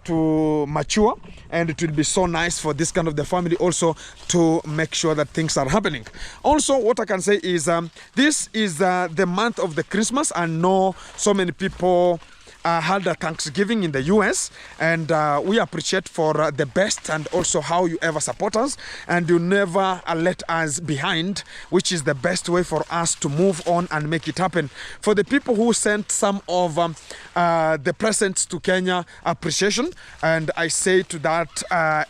to mature, and it will be so nice for this kind of the family also to make sure that things are happening. Also, what I can say is this is the month of the Christmas. I know so many people had a Thanksgiving in the US, and we appreciate for the best and also how you ever support us, and you never let us behind, which is the best way for us to move on and make it happen. For the people who sent some of the presents to Kenya, appreciation, and I say to that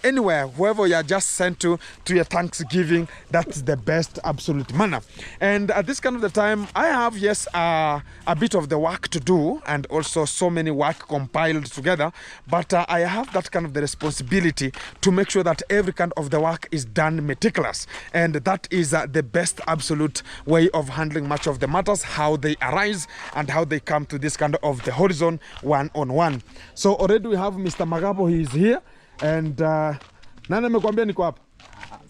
anywhere, whoever you are just sent to your Thanksgiving, that's the best absolute manner. And at this kind of the time, I have, yes, a bit of the work to do, and also so many work compiled together, but I have that kind of the responsibility to make sure that every kind of the work is done meticulous, and that is the best absolute way of handling much of the matters, how they arise and how they come to this kind of the horizon one-on-one. So already we have Mr. Magabo, he is here, and nani amekwambia niko hapa?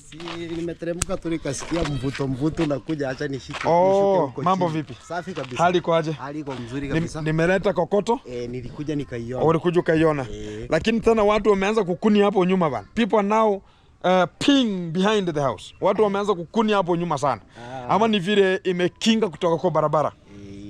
Si nimeteremka tu nikasikia mvuto na kuja, acha nishike. Oh, mambo vipi? Safi kabisa. Hali kwaje? Hali iko mzuri kabisa. Nimeleta kokoto? Nilikuja nikaiona. Ulikuja ukaiona. Lakini tena watu wameanza kukuni hapo nyuma bana. People are now peeing behind the house. Watu wameanza kukuni hapo nyuma sana. Ama ni vile imekinga kutoka kwa barabara.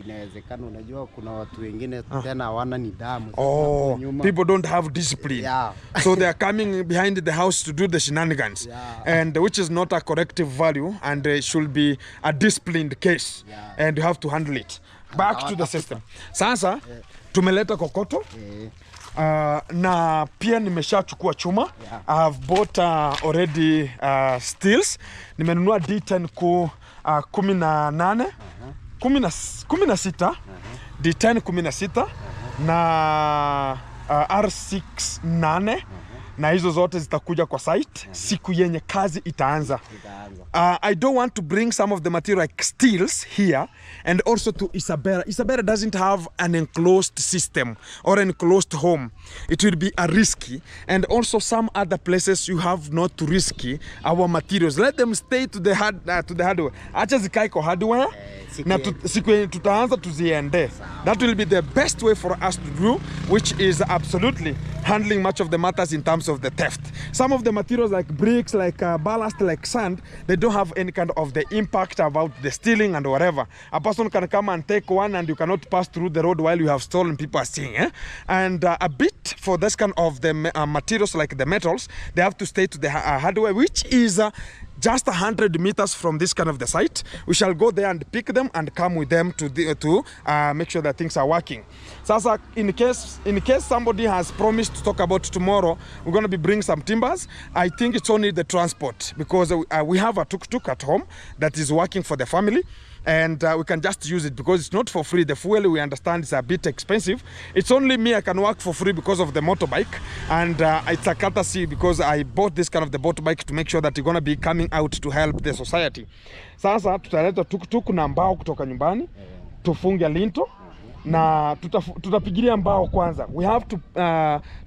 Inawezekana, unajua kuna watu wengine tena hawana nidhamu. Oh, people don't have discipline. Yeah. So they are coming behind the house to do the shenanigans. Yeah. And which is not a corrective value, and should be a disciplined case. Yeah. And you have to handle it. Back to the system. Sasa tumeleta kokoto. Na pia nimeshachukua chuma. Yeah. I have bought already steels. Nimenunua D10 ku 18. 16 D10 16 na R6 8 na hizo zote zitakuja kwa site siku yenye kazi itaanza. I don't want to bring some of the material like steels here and also to Isabella. Isabella doesn't have an enclosed system or an enclosed home. It will be a risky, and also some other places you have not to risky our materials. Let them stay to the hardware. Acha zikae kwa hardware. Na siku yenye tutaanza tuziende. That will be the best way for us to do, which is absolutely handling much of the matters in terms of the theft. Some of the materials like bricks, like ballast, like sand, they don't have any kind of the impact about the stealing and whatever. A person can come and take one and you cannot pass through the road while you have stolen, people are seeing. And a bit for this kind of the materials like the metals, they have to stay to the hardware, which is just 100 meters from this kind of the site. We shall go there and pick them and come with them to make sure that things are working. So in case somebody has promised to talk about tomorrow, we're going to be bringing some timbers. I think it's only the transport, because we have a tuk-tuk at home that is working for the family. And we can just use it because it's not for free. The fuel, we understand, is a bit expensive. It's only me, I can work for free because of the motorbike. And it's a courtesy because I bought this kind of the motorbike to make sure that you're going to be coming out to help the society. Sasa tutaleta tuk-tuk na mbao kutoka nyumbani, tufunge linto, na tutapigilia mbao kwanza. We have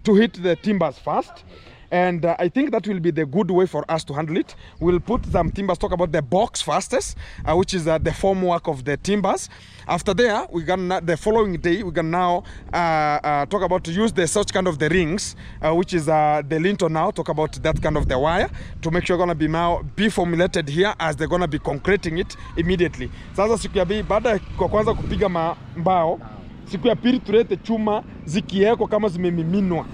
to hit the timbers first. And I think that will be the good way for us to handle it. We'll put some timbers, talk about the box fastest, which is the formwork of the timbers. After there, the following day, we can now talk about to use the such kind of the rings, which is the lintel now, talk about that kind of the wire, to make sure going to be now be formulated here as they're going to be concreting it immediately. Sasa siku ya bei, baada kwa kwanza kupiga mbao, siku ya pili tulete chuma zikieko kama zimemiminwa.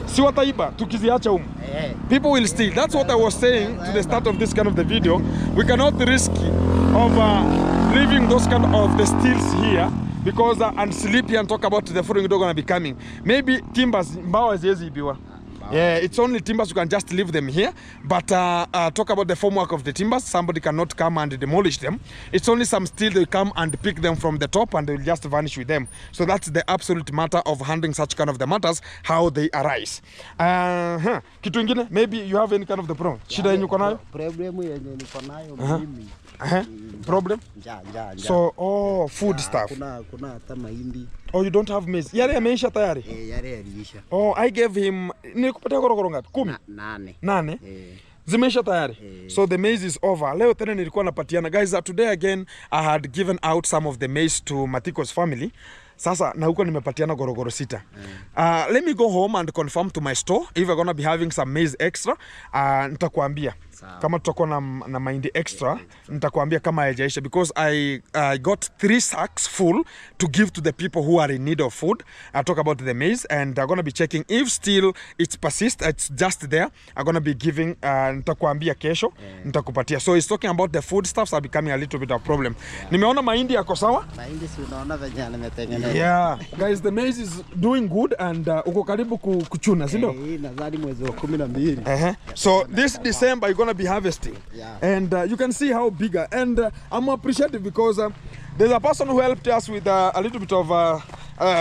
Si wataiba tukiziacha humu. People will steal. That's what I was saying to the start of this kind of the video. We cannot risk of leaving those kind of the steals here, because and sleep here and talk about the following dog gonna be coming. Maybe timbers mbao haziwezi ibiwa. Yeah, it's only timbers, you can just leave them here. But talk about the formwork of the timbers, somebody cannot come and demolish them. It's only some steel, they come and pick them from the top and they will just vanish with them. So that's the absolute matter of handling such kind of the matters, how they arise. Kitu ingine, maybe you have any kind of the problem. Shida yenye uko nayo? Problem yenye niko nayo mimi. Problem? Ja. So, food stuff. Kuna hata mahindi. Oh, you don't have maize. Yale yameisha tayari? Yale yaliisha. Oh, I gave him, nilikupatia gorogoro ngapi? 10? 8. Zimeisha tayari. So the maize is over. Leo tena nilikuwa napatiana. Guys, today again I had given out some of the maize to Matiko's family. Sasa na huko nimepatiana gorogoro 6. Let me go home and confirm to my store if we're gonna be having some maize extra. Nitakuambia kama tutakuwa na mahindi extra, nitakuambia kama haijaisha, because I got 3 sacks full to give to the people who are in need of food. I talk about the maize, and I'm gonna be checking if still it's just there. I'm gonna be giving, nitakuambia kesho, nitakupatia. So it's talking about the food stuffs are becoming a little bit of problem. Nimeona mahindi yako sawa? Mahindi si unaona venye nimetengeneza. Yeah, guys, the maize is doing good, and uko karibu kuchuna, si ndio? Nadhani mwezi wa 12. So this December you're gonna be harvesting, and you can see how bigger, and I'm appreciative because there's a person who helped us with a little bit of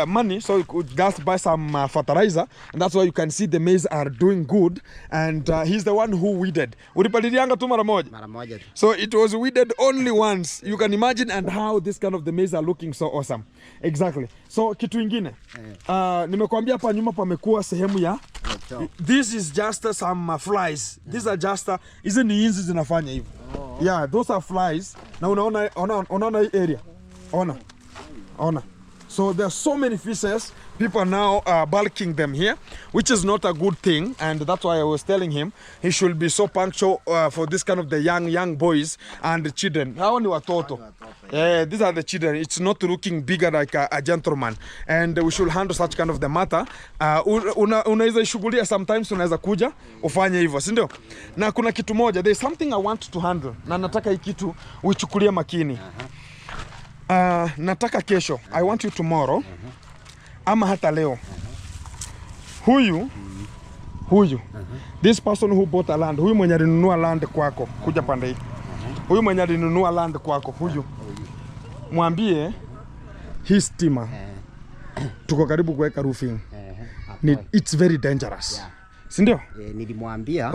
money, so we could just buy some fertilizer, and that's why you can see the maize are doing good, and he's the one who weeded. Ulipalilianga tu mara moja. So it was weeded only once. You can imagine and how this kind of the maize are looking so awesome. Exactly. So kitu ingine, nimekuambia hapa nyuma pamekuwa sehemu ya this is just some flies. These are just hizi ni inzi zinafanya hivyo. Yeah, those are flies. Na unaona hii area. Ona. So there are so many fishes. People are now bulking them here, which is not a good thing, and that's why I was telling him he should be so punctual for this kind of the young boys and the children. Hawa ni watoto. Yeah, these are the children. It's not looking bigger like a gentleman, and we should handle such kind of the matter. Unaweza shughulia sometimes, unaweza kuja ufanye hivyo, si ndio? Na kuna kitu moja, there is something I want to handle, na nataka hii kitu uichukulie makini. Nataka kesho, I want you tomorrow, ama hata leo, huyu, this person who bought a land, huyu mwenye alinunua land kwako, kuja pande hii, huyu mwenye alinunua land kwako, huyu, mwambie hii stima, tuko karibu kuweka roofing, it's very dangerous. Si ndio? Nilimwambia,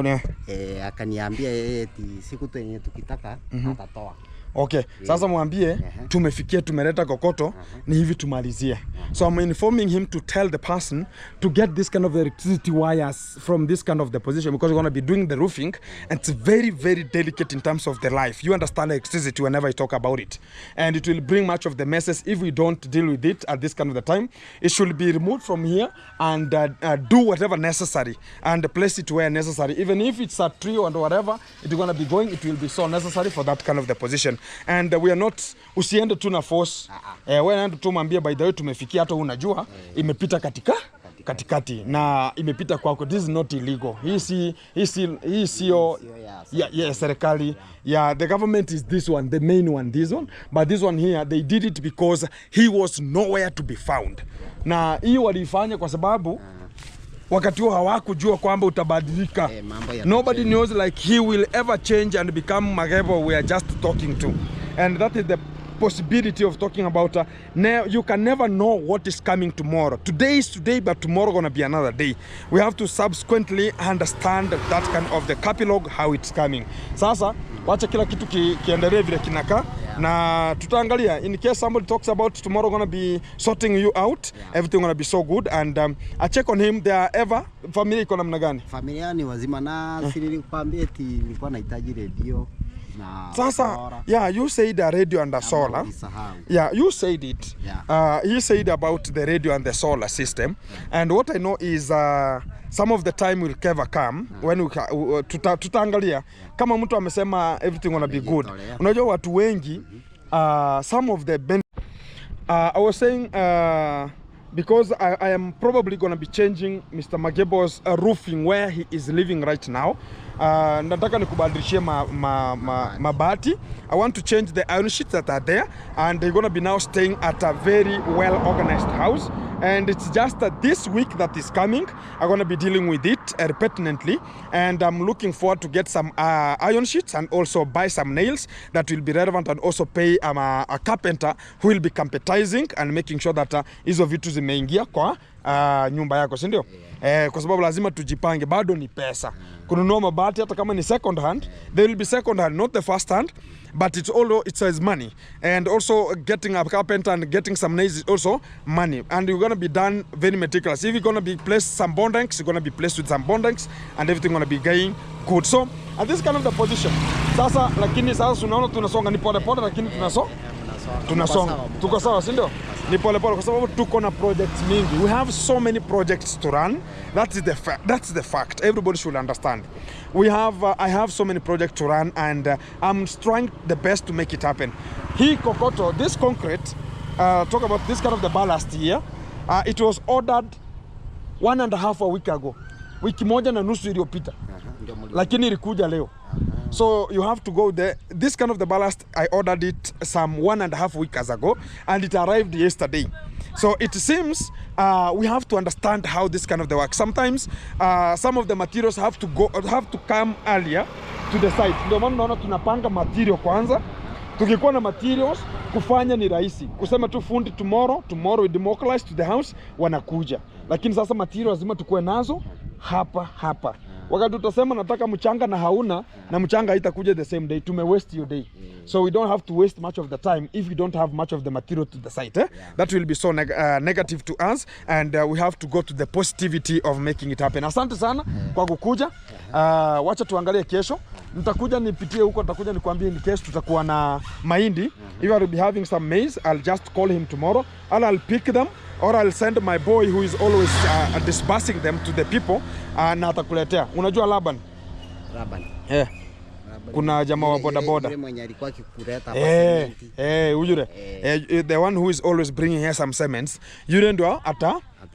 akaniambia yeye siku yenye tukitaka atatoa. Okay. Sasa mwambie tumefikia, tumeleta kokoto, ni hivi tumalizie. So I'm informing him to tell the person to get this kind of electricity wires from this kind of the position, because we're going to be doing the roofing, and it's very, very delicate in terms of the life. You understand electricity whenever I talk about it, and it will bring much of the messes if we don't deal with it at this kind of the time. It should be removed from here and do whatever necessary and place it where necessary. Even if it's a tree or whatever it's going to be going, it will be so necessary for that kind of the position. And we are not, usiende tu na force. Wewe tu mwambie by the way tumefikia, hata unajua imepita katikati na imepita kwako. This is not illegal. Hii sio ya serikali. Yeah, the government is this one, the main one, this one. But this one here, they did it because he was nowhere to be found. Na hii walifanya kwa sababu wakati huo hawakujua kwamba utabadilika. Nobody knows like he will ever change and become Magebo we are just talking to. And that is the possibility of talking about you can never know what is coming tomorrow. Today is today, but tomorrow gonna be another day. We have to subsequently understand that kind of the epilogue, how it's coming. Sasa wacha kila kitu kiendelee vile kinaka, na tutaangalia in case somebody talks about tomorrow gonna be sorting you out, everything gonna be so good. And I check on him. There ever familia iko namna gani? Familia ni wazima, na nilikwambia eti nilikuwa nahitaji radio. Sasa, yeah, you said the radio and the solar. Yeah, you said it. He said about the radio and the solar system. And what I know is some of the time will ever come when we tutaangalia kama mtu amesema everything gonna be good. Unajua watu wengi some of the I was saying because I am probably going to be changing Mr. Magebo's roofing where he is living right now. Nataka nikubadilishie mabati. I want to change the iron sheets that are there, and they're going to be now staying at a very well organized house. And it's just this week that is coming, I'm going to be dealing with it pertinently, and I'm looking forward to get some iron sheets and also buy some nails that will be relevant, and also pay a carpenter who will be carpentizing and making sure that hizo vitu zimeingia kwa nyumba yako, si ndio? Kwa sababu lazima tujipange, bado ni pesa. Kununua mabati hata kama ni second hand, they will be second hand, not the first hand, but it says money. And also getting a carpenter and getting some nails is also money. And you're going to be done very meticulous. If you're going to be placed some bondings, you're going to be placed with some bondings, and everything going to be going good. So at this kind of the position. Sasa lakini sasa unaona tunasonga ni pole pole, lakini tunasonga. Tuko sawa, si ndio? Ni pole pole kwa sababu tuko na projects mingi. We have so many projects to run. That's the fact. Everybody should understand. I have so many projects to run, and I'm trying the best to make it happen. Hii kokoto, this concrete, talk about this kind of the ballast here. It was ordered 1.5 week ago. Wiki moja na nusu iliyopita. Lakini ilikuja leo. So you have to go there. This kind of the ballast, I ordered it some 1.5 weeks ago, and it arrived yesterday. So it seems we have to understand how this kind of the work. Sometimes some of the materials have to come earlier to the site. Ndio maana unaona tunapanga material kwanza. Tukikuwa na materials kufanya ni rahisi. Kusema tu fundi tomorrow we democalize to the house, wanakuja. Lakini sasa materials lazima tukue nazo hapa. Wakati utasema nataka mchanga na hauna, na mchanga haitakuja the same day, tume waste your day. So we don't have to waste much of the time if you don't have much of the material to the site. That will be so negative to us, and we have to go to the positivity of making it happen. Asante sana kwa kukuja. Wacha tuangalie kesho. Nitakuja nipitie huko, nitakuja nikwambie ni kesho tutakuwa na mahindi. If I will be having some maize, I'll just call him tomorrow, and I'll pick them, or I'll send my boy who is always dispersing them to the people, na atakuletea. Unajua Laban? Kuna jamaa wa boda boda. Yule mwenye alikuwa akikuleta hapa sementi. Ujure. The one who is always bringing here some cements. Yule ndo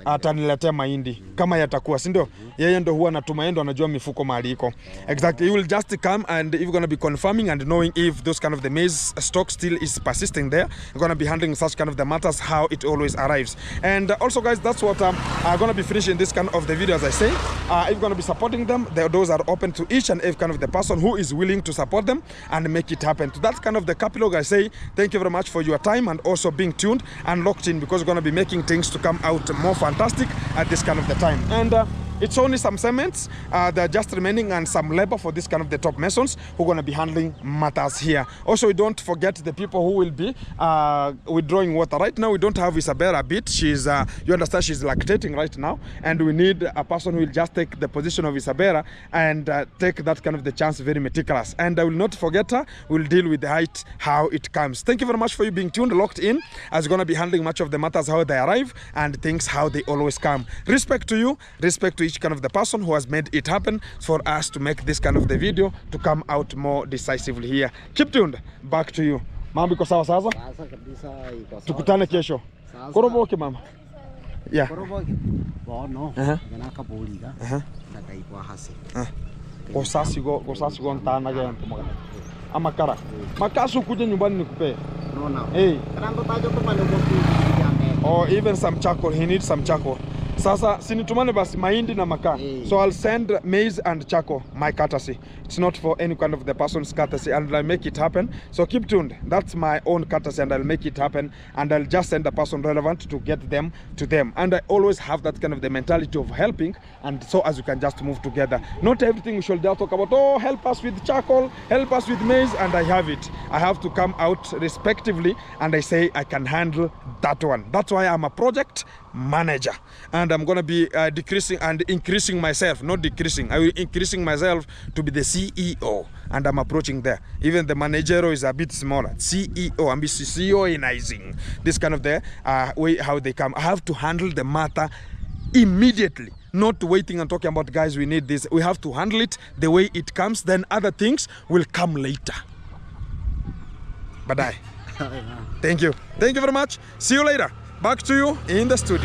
ataniletea mahindi kama yatakuwa, si ndio? Yeye ndo huwa anatuma, yeye ndo anajua mifuko mahali iko. Exactly. You will just come, and if you're going to be confirming and knowing if those kind of the maize stock still is persisting there, you're going to be handling such kind of the matters, how it always arrives. And also guys, that's what I'm going to be finishing this kind of the video. As I say, if you're going to be supporting them, the doors are open to each and every kind of the person who is willing to support them and make it happen. To that kind of the epilogue, I say thank you very much for your time, and also being tuned and locked in, because we're going to be making things to come out more fantastic at this kind of the time. And It's only some cements that are just remaining and some labor for this kind of the top masons who are going to be handling matters here. Also, we don't forget the people who will be withdrawing water. Right now, we don't have Isabella a bit. She's, you understand, she's lactating right now. And we need a person who will just take the position of Isabella and take that kind of the chance very meticulous. And I will not forget her. We'll deal with the height, how it comes. Thank you very much for you being tuned, locked in, as we're going to be handling much of the matters, how they arrive, and things, how they always come. Respect to you, respect to each kind of the person who has made it happen for us to make this kind of the video to come out more decisively here. Keep tuned. Back to you. Mambo iko sawa sasa? Sasa kabisa iko sawa. Tukutane kesho. Sasa. Koroboke mama. Yeah. Koroboke. Bono. Gana kabuliga. Ndakaikwa hasi. Gosasi go ntana gente magana. Amakara. Makasu kuja nyumbani nikupe. No. Hey. Kanando tajo kwa ndio mtu. Or even some charcoal. He needs some charcoal. Sasa sinitumane basi mahindi na makaa. So I'll send maize and charcoal, my courtesy. It's not for any kind of the person's courtesy, and I'll make it happen. So keep tuned. That's my own courtesy, and I'll make it happen. And I'll just send the person relevant to get them to them. And I always have that kind of the mentality of helping, and so as you can just move together. Not everything we should dare talk about. Oh, help us with charcoal, help us with maize, and I have it. I have to come out respectively, and I say I can handle that one. That's why I'm a project manager, and I'm gonna be decreasing and increasing myself, not decreasing. I will increasing myself to be the CEO, and I'm approaching there. Even the manager is a bit smaller. CEO, I'm CEOizing this kind of the way how they come. I have to handle the matter immediately, not waiting and talking about, guys, we need this. We have to handle it the way it comes. Then other things will come later. Bye. Thank you very much. See you later. Back to you in the studio.